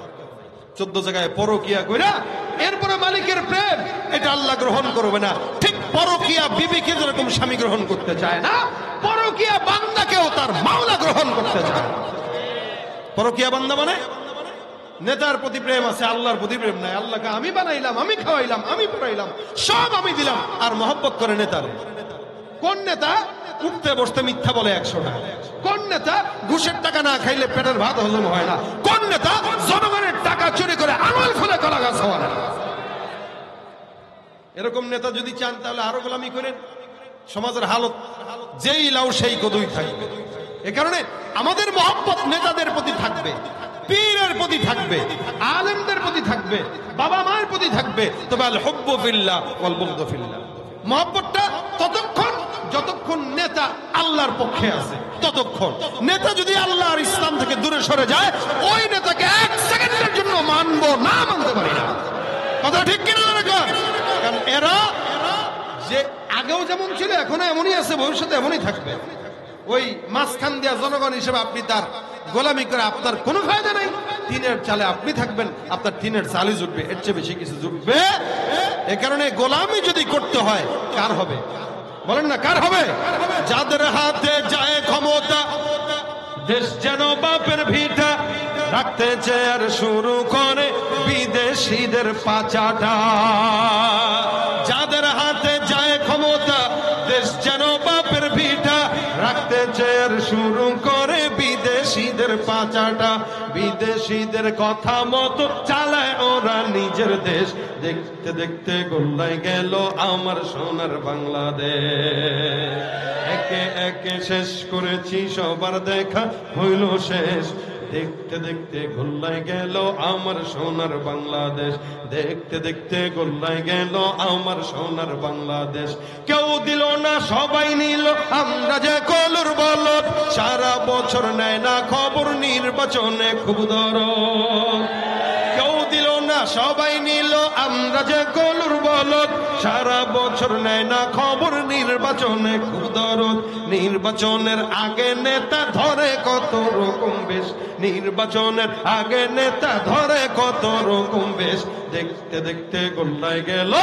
14 জায়গায় পরকিয়া কইরা এরপরে মালিকের প্রেম, এটা আল্লাহ গ্রহণ করবে না। ঠিক পরকিয়া বিবিকে যেরকম স্বামী গ্রহণ করতে চায় না, পরকিয়া বান্দাকেও তার মাওলা গ্রহণ করতে চায়। পরকিয়া বান্দা মানে নেতার প্রতি প্রেম আছে, আল্লাহর প্রতি প্রেম নাই। আল্লাহকে আমি বানাইলাম, আমি খাওয়াইলাম, আমি পড়াইলাম, সব আমি দিলাম, আর মহব্বত করে নেতারে। কোন নেতা উঠতে বসতে মিথ্যা বলে 100 টাকা? কোন নেতা ঘুষের টাকা না খাইলে পেটের ভাত হজম হয় না? কোন নেতা জনগণের টাকা চুরি করে আঙুল ফুলে কলা গাছ হওয়া না? এরকম নেতা যদি চান তাহলে আরো গোলামি করেন। সমাজের হালত যেই লাউ সেই কদুই থাকবে। এ কারণে আমাদের মহব্বত নেতাদের প্রতি থাকবে, পীরের প্রতি থাকবে, আলেমদের প্রতি থাকবে, বাবা মায়ের প্রতি থাকবে। তবে আল হুব্বু ফিল্লাহ ওয়াল বুগদু ফিল্লাহ, মহব্বতটা ততক্ষণ যতক্ষণ নেতা আল্লাহর পক্ষে আছে ততক্ষণ। নেতা যদি আল্লাহ আর ইসলাম থেকে দূরে সরে যায়, ওই নেতাকে 1 সেকেন্ডের জন্য মানবো না, মানতে পারি না। কথা ঠিক কিনা? কারণ এরা যে আগেও যেমন ছিল এখনো এমনই আছে, ভবিষ্যতে এমনই থাকবে। ওই মাঝখান দিয়া জনগণ হিসেবে আপনি তার গোলামি করে আপনার কোনো ফায়দা নাই। টিনের চালে আপনি থাকবেন, আপনার টিনের চালে জুটবে, এর চেয়ে বেশি কিছু জুটবে। এ কারণে গোলামি যদি করতে হয় কার হবে বলেন না? কার হবে? যাদের হাতে যায় ক্ষমতা, দেশ যেন বাপের ভিটা, রাখতে চেয়ার শুরু করে বিদেশিদের পাচাটা। যাদের হাতে যায় ক্ষমতা, দেশ যেন বাপের ভিটা, রাখতে চেয়ার শুরু করে বিদেশিদের পাচাটা। বিদেশিদের কথা মতো চালায় ওরা নিজের দেশ। দেখতে দেখতে গোল্লায় গেল আমার সোনার বাংলাদেশ। একে একে শেষ করেছি সবার দেখা হইল শেষ। দেখতে দেখতে গোল্লায় গেল আমার সোনার বাংলাদেশ। দেখতে দেখতে গোল্লায় গেল আমার সোনার বাংলাদেশ। কেউ দিল না সবাই নিল, আমরা যে কলুর বলদ। সারা বছর নেয় না খবর, নির্বাচনে খুব দরদ। কেউ দিল না সবাই নিল, আমরা যে কলুর বলদ। সারা বছর নেয় না খবর, নির্বাচনে খুব দরদ। নির্বাচনের আগে নেতা ধরে কত রকম বেশ, নির্বাচনের আগে নেতা ধরে কত রকম বেশ। দেখতে দেখতে গোল্লায় গেল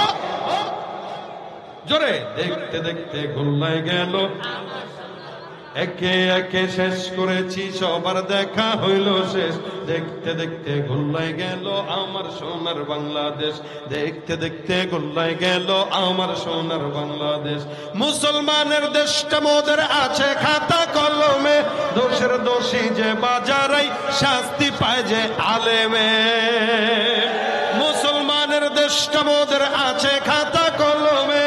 জোরে, দেখতে দেখতে গোল্লায় গেল। একে একে শেষ করেছি সবার দেখা হইল শেষ। দেখতে দেখতে গোল্লায় গেল আমার সোনার বাংলাদেশ। দেখতে দেখতে গোল্লায় গেল আমার সোনার বাংলাদেশ। মুসলমানের দেশটা মোদের আছে খাতা কলমে, দোষের দোষী যে বাজারাই শাস্তি পায় যে আলেমে। মুসলমানের দেশটা মোদের আছে খাতা কলমে,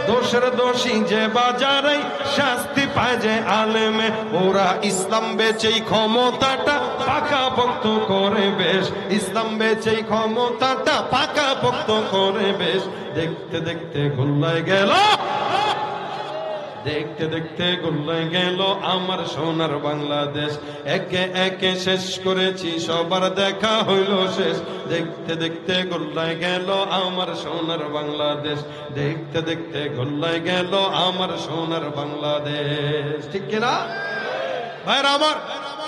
দোষের দোষী যে বাজারাই শাস্তি পায় যে আলেমে। ওরা ইসলাম বেচেই ক্ষমতাটা পাকাপোক্ত করে বেশ, ইসলাম বেচেই ক্ষমতাটা পাকাপোক্ত করে বেশ। দেখতে দেখতে গোল্লায় গেল, দেখতে দেখতে গোল্লায় গেল আমার সোনার বাংলাদেশ। একে একে শেষ করেছি সবার দেখা হইল শেষ। দেখতে দেখতে গোল্লায় গেল আমার সোনার বাংলাদেশ। দেখতে দেখতে গোল্লায় গেল আমার সোনার বাংলাদেশ। ঠিক কিনা ভাইরা আমার?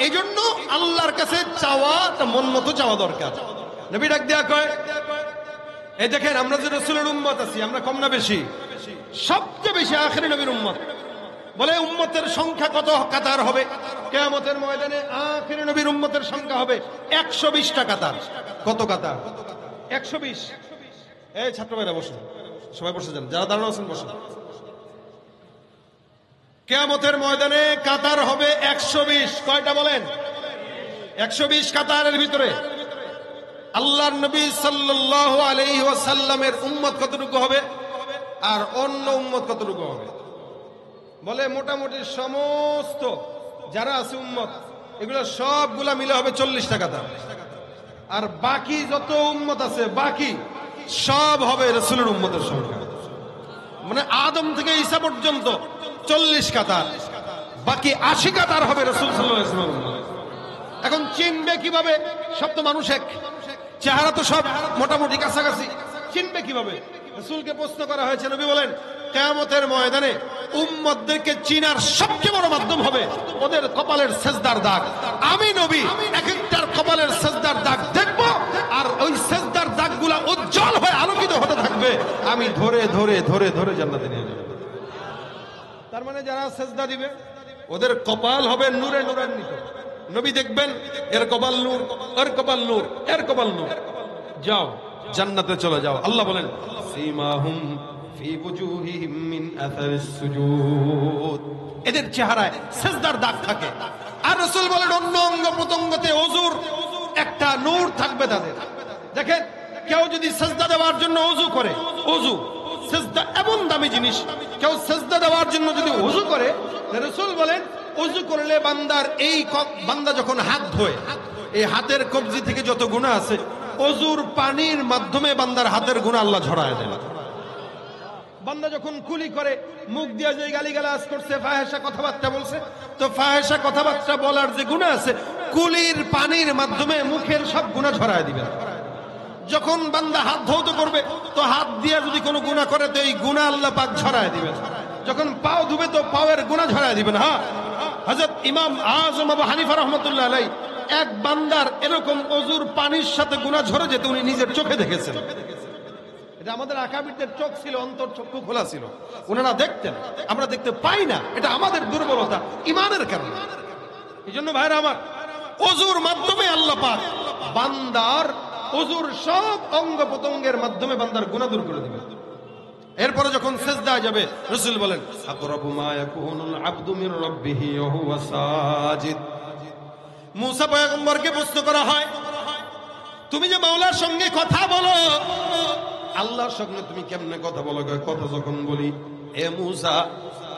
এই জন্য আল্লাহর কাছে চাওয়া মন মতো চাওয়া দরকার। নবী ডাক দেয়া কয়, এই দেখেন আমরা যে রাসূলের উম্মত আছি, আমরা কম না বেশি? সবচেয়ে বেশি আখেরি নবীর উম্মত। বলে উম্মতের সংখ্যা কত কাতার হবে কিয়ামতের ময়দানে? আখেরি নবীর উম্মতের সংখ্যা হবে 120টা কাতার। কত কাতার? 120। এই ছাত্র ভাইরা বসুন, সবাই বসে যান, যারা দাঁড়ানো আছেন বসুন। কিয়ামতের ময়দানে কাতার হবে 120। কয়টা বলেন? 120 কাতারের ভিতরে আল্লাহর নবী সাল্লাল্লাহু আলাইহি ওয়াসাল্লামের উম্মত কতটুকু হবে আর অন্য উম্মত কতটুকু হবে? বলে মোটামুটি সমস্ত যারা আছে উম্মত, এগুলো সবগুলা মিলে হবে 40টা কাতার। আর বাকি যত উম্মত আছে বাকি সব হবে রাসূলের উম্মতের সংখ্যা। মানে আদম থেকে ঈসা পর্যন্ত 40 কাতার, বাকি 80 কাতার হবে রাসূল সাল্লাল্লাহু আলাইহি ওয়াসাল্লাম। এখন চিনবে কিভাবে? সব তো মানুষ এক, চেহারা তো সব মোটামুটি কাছাকাছি, চিনবে কিভাবে? রাসূলকে প্রশ্ন করা হয়েছে, নবী বলেন কিয়ামতের ময়দানে উম্মতদেরকে চিনার সবচেয়ে বড় মাধ্যম হবে ওদের কপালের সেজদার দাগ। আমি নবী এক একটার কপালের সেজদার দাগ দেখব, আর ওই সেজদার দাগগুলা উজ্জ্বল হয়ে আলোকিত হতে থাকবে, আমি ধরে ধরে ধরে ধরে জান্নাতে নিয়ে যাব। তার মানে যারা সেজদা দিবে ওদের কপাল হবে নূরে নূরান্বিত। নবী দেখবেন এর কপাল নূর, এর কপাল নূর, এর কপাল নূর, যাও জান্নাতে চলে যাও। আল্লাহ বলেন সীমাহুম ফি বুজুহিহিম মিন আসারিস সুজুদ, এদের চেহারায় সেজদার দাগ থাকে। আর রাসূল বলেন অন্য অঙ্গ প্রত্যঙ্গতে ওযুর একটা নূর থাকবে তাদের। দেখেন কেউ যদি সেজদা দেওয়ার জন্য ওযু করে, ওযু সেজদা এমন দামি জিনিস, কেউ সেজদা দেওয়ার জন্য যদি ওযু করে, রাসূল বলেন ওযু করলে বান্দার বান্দা যখন হাত ধোয়, এই হাতের কবজি থেকে যত গুনাহ আছে ওযুর পানির মাধ্যমে বান্দার হাতের গুনাহ আল্লাহ ঝরায় দেন। বান্দা যখন কুলি করে, মুখ দিয়ে যে গালিগালাজ করছে, ফাহেসা কথাবার্তা বলছে, তো ফাহেসা কথাবার্তা বলার যে গুনাহ আছে কুলির পানির মাধ্যমে মুখের সব গুনাহ ঝরায় দিবেন। যখন বান্দা হাত ধৌত করবে তো হাত দিয়ে যদি কোনো গুনাহ করে তো এই গুনাহ আল্লাহ পাক ঝরায় দিবেন। যখন পাও ধুবে তো পাওয়ের গুনাহ ঝরায় দিবেন। হ্যাঁ, হযরত ইমাম আযম আবু হানিফা রাহমাতুল্লাহ আলাইহি এক বান্দার এরকম ওযুর পানির সাথে গুনাহ ঝরে যেতে উনি নিজের চোখে দেখেছেন। এটা আমাদের আকাবিরদের চোখ ছিল, অন্তর চক্ষু খোলা ছিল, ওনারা দেখতেন, আমরা দেখতে পাই না। এটা আমাদের দুর্বলতা, ঈমানের কারণে। এইজন্য ভাইরা আমার, ওযুর মাধ্যমে আল্লাহ পাক বান্দার ওযুর সব অঙ্গ প্রত্যঙ্গের মাধ্যমে বান্দার গুনাহ দূর করে দিবেন। এরপরে যখন সিজদায় যাবে, রাসূল বলেন আকরাবু মা ইয়াকুনুল আবদু মির রাব্বিহি ওয়া হুয়া সাজিদ। মুসা পয়গম্বরকে প্রশ্ন করা হয়, তুমি যে মাওলার সঙ্গে কথা বলো, আল্লাহর সঙ্গে তুমি কেমনে কথা বলো? কথা যখন বলি, এ মুসা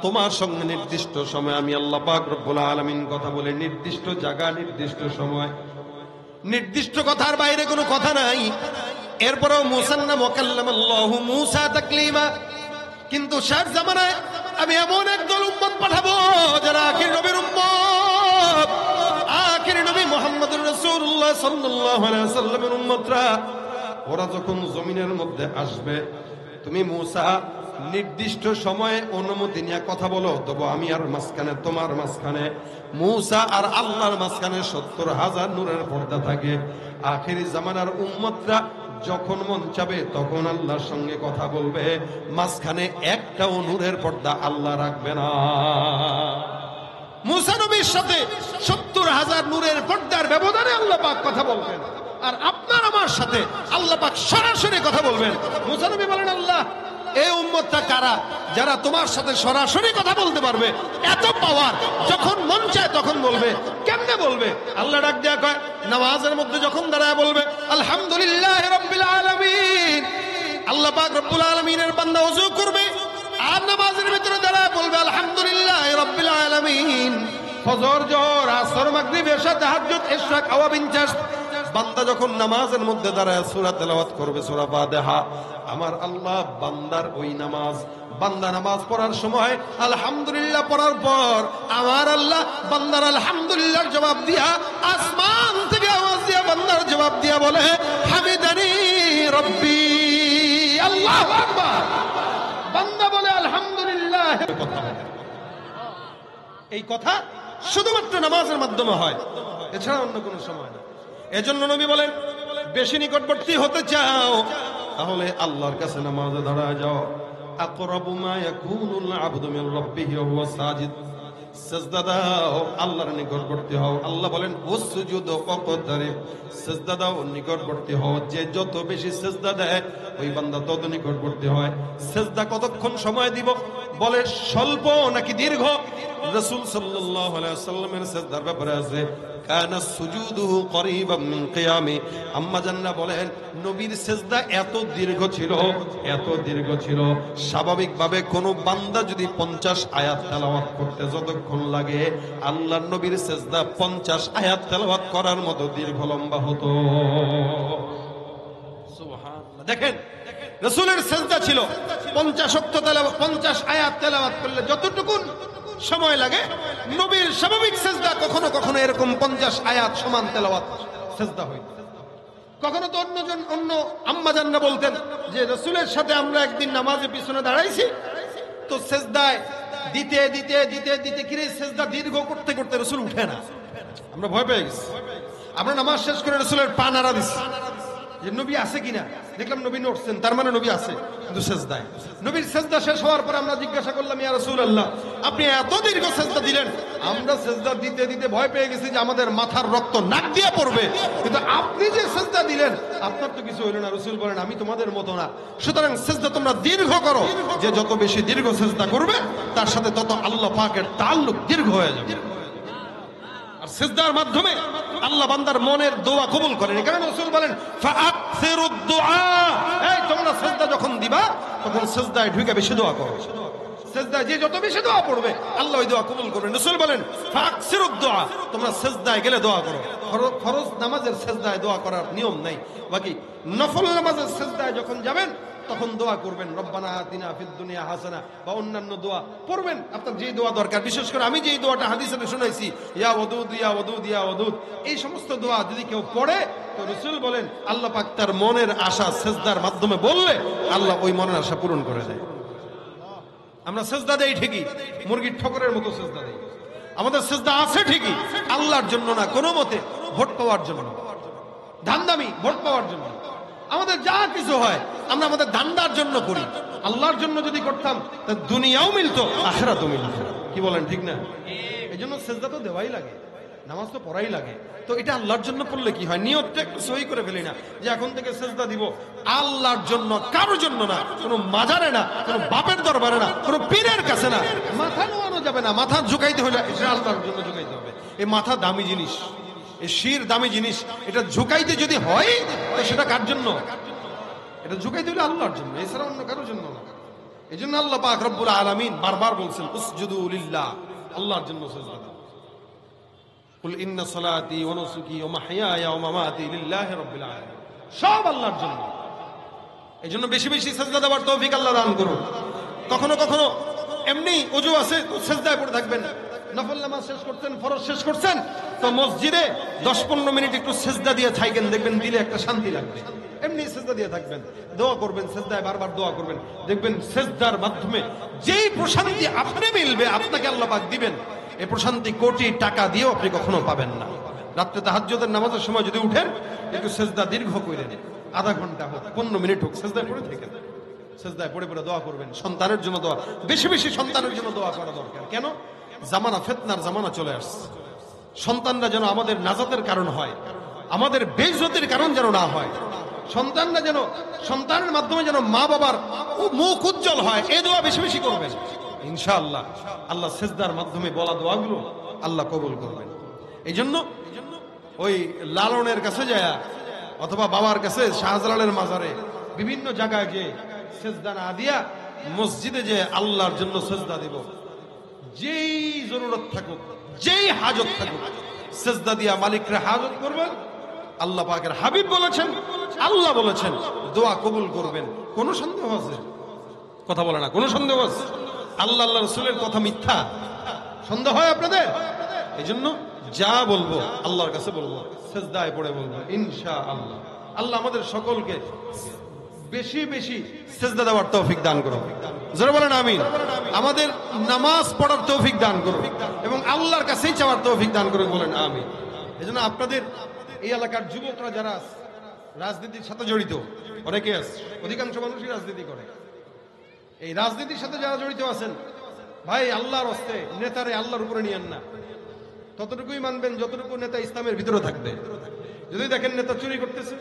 তোমার সঙ্গে নির্দিষ্ট সময় আমি আল্লাহ পাক রব্বুল আলামিন কথা বলে, নির্দিষ্ট জায়গা, নির্দিষ্ট সময়, নির্দিষ্ট কথার বাইরে কোনো কথা নাই। এরপরেও মুসান্না মুকাল্লামাল্লাহু মুসা তাকলিমা। কিন্তু শেষ জামানায় আমি এমন একদল উম্মত পাঠাবো যারা আখির নবীর উম্মত, আখির নবী মুহাম্মদুর রাসূলুল্লাহ সাল্লাল্লাহু আলাইহি ওয়াসাল্লামের উম্মতরা, ওরা যখন জমিনের মধ্যে আসবে, তুমি মুসা নির্দিষ্ট সময়ে অনুমতি নিয়ে কথা বলো, তবু আমি আর মাঝখানে, তোমার মাঝখানে, মুসা আর আল্লাহর মাঝখানে ৭০,০০০ নূরের পর্দা থাকে। আখিরি জামানার উম্মতরা যখন মন চাবে তখন আল্লাহর সঙ্গে কথা বলবে, মাঝখানে একটাও নূরের পর্দা আল্লাহ রাখবে না। মুসা নবীর সাথে ৭০,০০০ নূরের পর্দার ব্যবধানে আল্লাহ পাক কথা বলবেন, আর আপনার আমার সাথে আল্লাহ পাক সরাসরি কথা বলবেন। মুসা নবী বলেন, আল্লাহ এই উম্মতটা কারা যারা তোমার সাথে সরাসরি কথা বলতে পারবে? এত পাওয়ার, যখন মন চায় তখন বলবে। কেমনে বলবে? আল্লাহ ডাক দেয়া কয়, নামাজের মধ্যে যখন দাঁড়ায় বলবে আলহামদুলিল্লাহ রাব্বিল আলামিন, আল্লাহ পাক রব্বুল আলামিনের বান্দা ওযু করবে আর নামাজের ভিতরে দাঁড়ায় বলবে আলহামদুলিল্লাহ রাব্বিল আলামিন। ফজর, জোহর, আসর, মাগরিব, এশা, তাহাজ্জুদ, ইশরাক, আওয়াবিন, চাষ, বান্দা যখন নামাজের মধ্যে দাঁড়ায় সূরা তেলাওয়াত করবে, সূরা ফাতিহা, আমার আল্লাহ বান্দার ওই নামাজ, বান্দা নামাজ পড়ার সময় আলহামদুলিল্লাহ পড়ার পর আমার আল্লাহ বান্দার আলহামদুলিল্লাহর জবাব দিয়া, আসমান থেকে আওয়াজ দিয়া বান্দার জবাব দিয়া বলে হামিদানি রব্বি, আল্লাহু আকবার। বান্দা বলে আলহামদুলিল্লাহ। এই কথা শুধুমাত্র নামাজের মাধ্যমে হয়, এছাড়া অন্য কোনো সময় না। এজন্য নবী বলেন, বেশি নিকটবর্তী হতে চাও তাহলে আল্লাহর কাছে নামাজে দাঁড়ায় যাও। আকরাবু মা ইয়াকুনুল আবদু মির রাব্বিহি ওয়া হুয়া সাজিদ। সিজদা দাও, আল্লাহর নিকটবর্তী হও। আল্লাহ বলেন উসজুদু ওয়াকতারিব, সিজদা দাও, নিকটবর্তী হও। যে যত বেশি সিজদা দেয় ওই বান্দা তত নিকটবর্তী হয়। সিজদা কতক্ষণ সময় দিব? বলে স্বল্প নাকি দীর্ঘ? রাসূল সাল্লাল্লাহু আলাইহি ওয়াসাল্লামের সিজদার ব্যাপারে আছে কানা সুজুদুহু করিবাম মিন কিয়ামি। আম্মা জান্নাহ বলেন নবীর সিজদা এত দীর্ঘ ছিল, এত দীর্ঘ ছিল, স্বাভাবিকভাবে কোন বান্দা যদি ৫০ আয়াত তেলাওয়াত করতে যতক্ষণ লাগে, আল্লাহর নবীর সিজদা ৫০ আয়াত তেলাওয়াত করার মতো দীর্ঘ লম্বা হতো। সুবহানাল্লাহ। দেখেন রাসূলের সিজদা ছিল ৫০ ওয়াক্ত তেলাওয়াত, ৫০ আয়াত তেলাওয়াত করলে যতটুকু সময় লাগে, নবীর স্বাভাবিক সিজদা কখনো কখনো এরকম ৫০ আয়াত সমান তেলাওয়াত সিজদা হইত। কখনো তো অন্য আম্মাজানরা বলতেন যে রাসূলের সাথে আমরা একদিন নামাজে পিছনে দাঁড়াইছি, তো সেজদায় দিতে দিতে দিতে দিতে কিরে সেজদা দীর্ঘ করতে করতে রাসূল উঠে না, আমরা ভয় পেয়ে গেছি। আমরা নামাজ শেষ করে রাসূলের পা নাড়া দিছি যে নবী আছে কিনা, দেখলাম নবী নড়ছেন, তার মানে নবী আছে, কিন্তু সেজদায়। নবীর সেজদা শেষ হওয়ার পর আমরা জিজ্ঞাসা করলাম, ইয়া রাসূলুল্লাহ আপনি এত দীর্ঘ সেজদা দিলেন, আমরা সেজদা দিতে দিতে ভয় পেয়ে গেছি যে আমাদের মাথার রক্ত নাক দিয়ে পড়বে, কিন্তু আপনি যে সেজদা দিলেন আপনার তো কিছু হইল না। রাসূল বলেন আমি তোমাদের মতো না, সুতরাং সেজদা তোমরা দীর্ঘ করো, যে যত বেশি দীর্ঘ সেজদা করবে তার সাথে তত আল্লাহ পাকের তাআল্লুক দীর্ঘ হয়ে যাবে। আর সিজদার মাধ্যমে আল্লাহ বান্দার মনের দোয়া কবুল করেন। এই কারণে রাসূল বলেন ফাআকসিরুদ দুআ, এই তোমরা সিজদা যখন দিবা তখন সিজদায় ঢুকে বেশি দোয়া করো। সিজদায় যে যত বেশি দোয়া পড়বে আল্লাহ ওই দোয়া কবুল করবেন। রাসূল বলেন ফাআকসিরুদ দুআ, তোমরা সিজদায় গেলে দোয়া করো। ফরজ নামাজের সিজদায় দোয়া করার নিয়ম নাই, বাকি নফল নামাজের সিজদায় যখন যাবেন তখন দোয়া করবেন রব্বানা আতিনা ফিদ দুনিয়া হাসানা বা অন্যান্য দোয়া পড়বেন আপনার যে দোয়া দরকার। বিশেষ করে আমি যেই দোয়াটা হাদিসে শুনাইছি, ইয়া ওয়াদুদ ইয়া ওয়াদুদ ইয়া ওয়াদুদ, এই সমস্ত দোয়া যদি কেউ পড়ে তো রাসূল বলেন আল্লাহ পাক তার মনের আশা সিজদার মাধ্যমে বললে আল্লাহ ওই মনের আশা পূরণ করে দেয়। আমরা সিজদা দেই ঠিকই, মুরগির ঠোকরের মতো সিজদা দেই, আমাদের সিজদা আছে ঠিকই, আল্লাহর জন্য না, কোনো মতে ভোট পাওয়ার জন্য, ধান্দামি ভোট পাওয়ার জন্য। আমাদের যা কিছু হয় আমরা আমাদের ধান্দার জন্য করি, আল্লাহর জন্য যদি করতাম তা দুনিয়াও মিলতো আখিরাতও মিলতো। কি বলেন ঠিক না? এই জন্য সিজদা তো দেওয়াই লাগে, নামাজ তো পড়াই লাগে। তো এটা আল্লাহর জন্য পড়লে কি হয়, নিয়তটা একটু সহি করে ফেলি না যে এখন থেকে সিজদা দিব আল্লাহর জন্য, কারোর জন্য না, কোনো মাজারে না, কোনো বাপের দরবারে না, কোনো পীরের কাছে না। মাথা নোয়ানো যাবে না, মাথা ঝুঁকাইতে হলে এটা আল্লাহর জন্য ঝুঁকাইতে হবে। এই মাথা দামি জিনিস, এই শির দামি জিনিস, এটা ঝুঁকাইতে যদি হয় তো সেটা কার জন্য? এটা ঝুঁকাইতে হলে আল্লাহর জন্য, এছাড়া অন্য কারোর জন্য না। এই জন্য আল্লাহ পাক রব্বুল আলামিন বারবার বলছেন উসজুদু লিল্লাহ, আল্লাহর জন্য সিজদা দাও। কুল ইন্না সালাতি ওয়া নুসুকি ওয়া মাহইয়ায়া ওয়া মামাতি লিল্লাহি রাব্বিল আলামিন, সব আল্লাহর জন্য। এই জন্য বেশি বেশি সিজদা দেওয়ার তৌফিক আল্লাহ দান করুন। কখনো কখনো এমনি ওযু আছে তো সিজদায় পড়ে থাকবেন, নফল নামাজ শেষ করছেন, ফরজ শেষ করছেন, তো মসজিদে 10-15 মিনিট একটু সিজদা দিয়ে থাকেন, দেখবেন দিলে একটা শান্তি লাগবে। এমনি সিজদা দিয়ে থাকবেন, দোয়া করবেন, সিজদায় বারবার দোয়া করবেন, দেখবেন সিজদার মাধ্যমে যেই প্রশান্তি আপনি মিলবে, আপনাকে আল্লাহ পাক দিবেন, এই প্রশান্তি কোটি টাকা দিয়েও আপনি কখনো পাবেন না। রাত্রে তাহাজ্জুদের নামাজের সময় যদি উঠেন একটু সিজদা দীর্ঘ করেন, আধা ঘন্টা হোক, 15 মিনিট হোক, সিজদায় পড়ে থাকেন, সিজদায় পড়ে পড়ে দোয়া করবেন। সন্তানের জন্য দোয়া, বেশি বেশি সন্তানের জন্য দোয়া করা দরকার। কেন? জামানা ফিতনার জামানা চলে আসছে, সন্তানরা যেন আমাদের নাজাতের কারণ হয়, আমাদের বেইজ্জতির কারণ যেন না হয়। সন্তানরা যেন, সন্তানের মাধ্যমে যেন মা বাবার মুখ উজ্জ্বল হয়, এই দোয়া বেশি বেশি করবেন। ইনশাআল্লাহ আল্লাহ সিজদার মাধ্যমে বলা দোয়াগুলো আল্লাহ কবুল করবেন। এই জন্য ওই লালনের কাছে যায় অথবা বাবার কাছে, শাহজালালের মাজারে, বিভিন্ন জায়গায় যে সিজদা না দিয়া মসজিদে যে আল্লাহর জন্য সিজদা দিব, যেই জরুরত থাকুক, যেই হাজত থাকুক, সিজদা দিয়া মালিকরে হাজত করবেন। আল্লাহ পাকের হাবিব বলেছেন, আল্লাহ বলেছেন দোয়া কবুল করবেন। কোন সন্দেহ আছে? কথা বলে না, কোন সন্দেহ আছে? আল্লাহ আল্লাহ রাসূলের কথা মিথ্যা? সন্দেহ হয় আপনাদের? এই জন্য যা বলবো আল্লাহর কাছে বলবো, সিজদায় পড়ে বলবো ইনশাআল্লাহ। আল্লাহ আমাদের সকলকে বেশি বেশি সিজদা দেওয়ার তৌফিক দান করুন। জোরে বলেন আমিন। আমাদের নামাজ পড়ার তৌফিক দান করুন এবং আল্লাহর কাছেই চাওয়ার তৌফিক দান করুন, বলেন আমিন। এজন্য আপনাদের এই এলাকার যুবকরা যারা রাজনীতির সাথে জড়িত, অনেকে আছে, অধিকাংশ মানুষই রাজনীতি করে, এই রাজনীতির সাথে যারা জড়িত আছেন, ভাই আল্লাহর হস্তে নেতারে আল্লাহর উপরে নিয়েন না। ততটুকুই মানবেন যতটুকু নেতা ইসলামের ভিতরে থাকবে। যদি দেখেন নেতা চুরি করতেছে,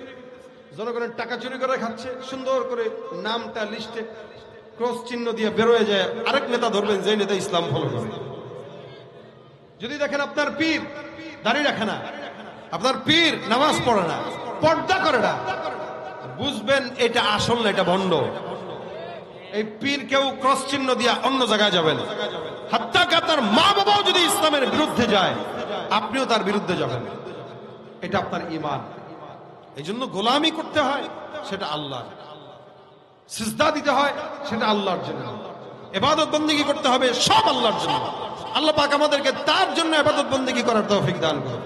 জনগণের টাকা চুরি করে খাচ্ছে, সুন্দর করে নামটা লিস্টে ক্রস চিহ্ন দিয়ে বেরোয় যায়, আরেক নেতা ধরবেন যে নেতা ইসলাম ফলো করে। যদি দেখেন আপনার পীর দাড়ি রাখে না, আপনার পীর নামাজ পড়ে না, পর্দা করে না, বুঝবেন এটা আসল না, এটা ভণ্ড। এই পীর কেউ ক্রস চিহ্ন দিয়ে অন্য জায়গায় যাবেন, হাত্তা তার মা বাবাও যদি ইসলামের বিরুদ্ধে যায় আপনিও তার বিরুদ্ধে যাবেন, এটা আপনার ঈমান। এই জন্য গোলামি করতে হয় সেটা আল্লাহ, সিজদা দিতে হয় সেটা আল্লাহর জন্য, ইবাদত বন্দেগী করতে হবে সব আল্লাহর জন্য। আল্লাহ পাক আমাদেরকে তার জন্য ইবাদত বন্দেগী করার তৌফিক দান করুন।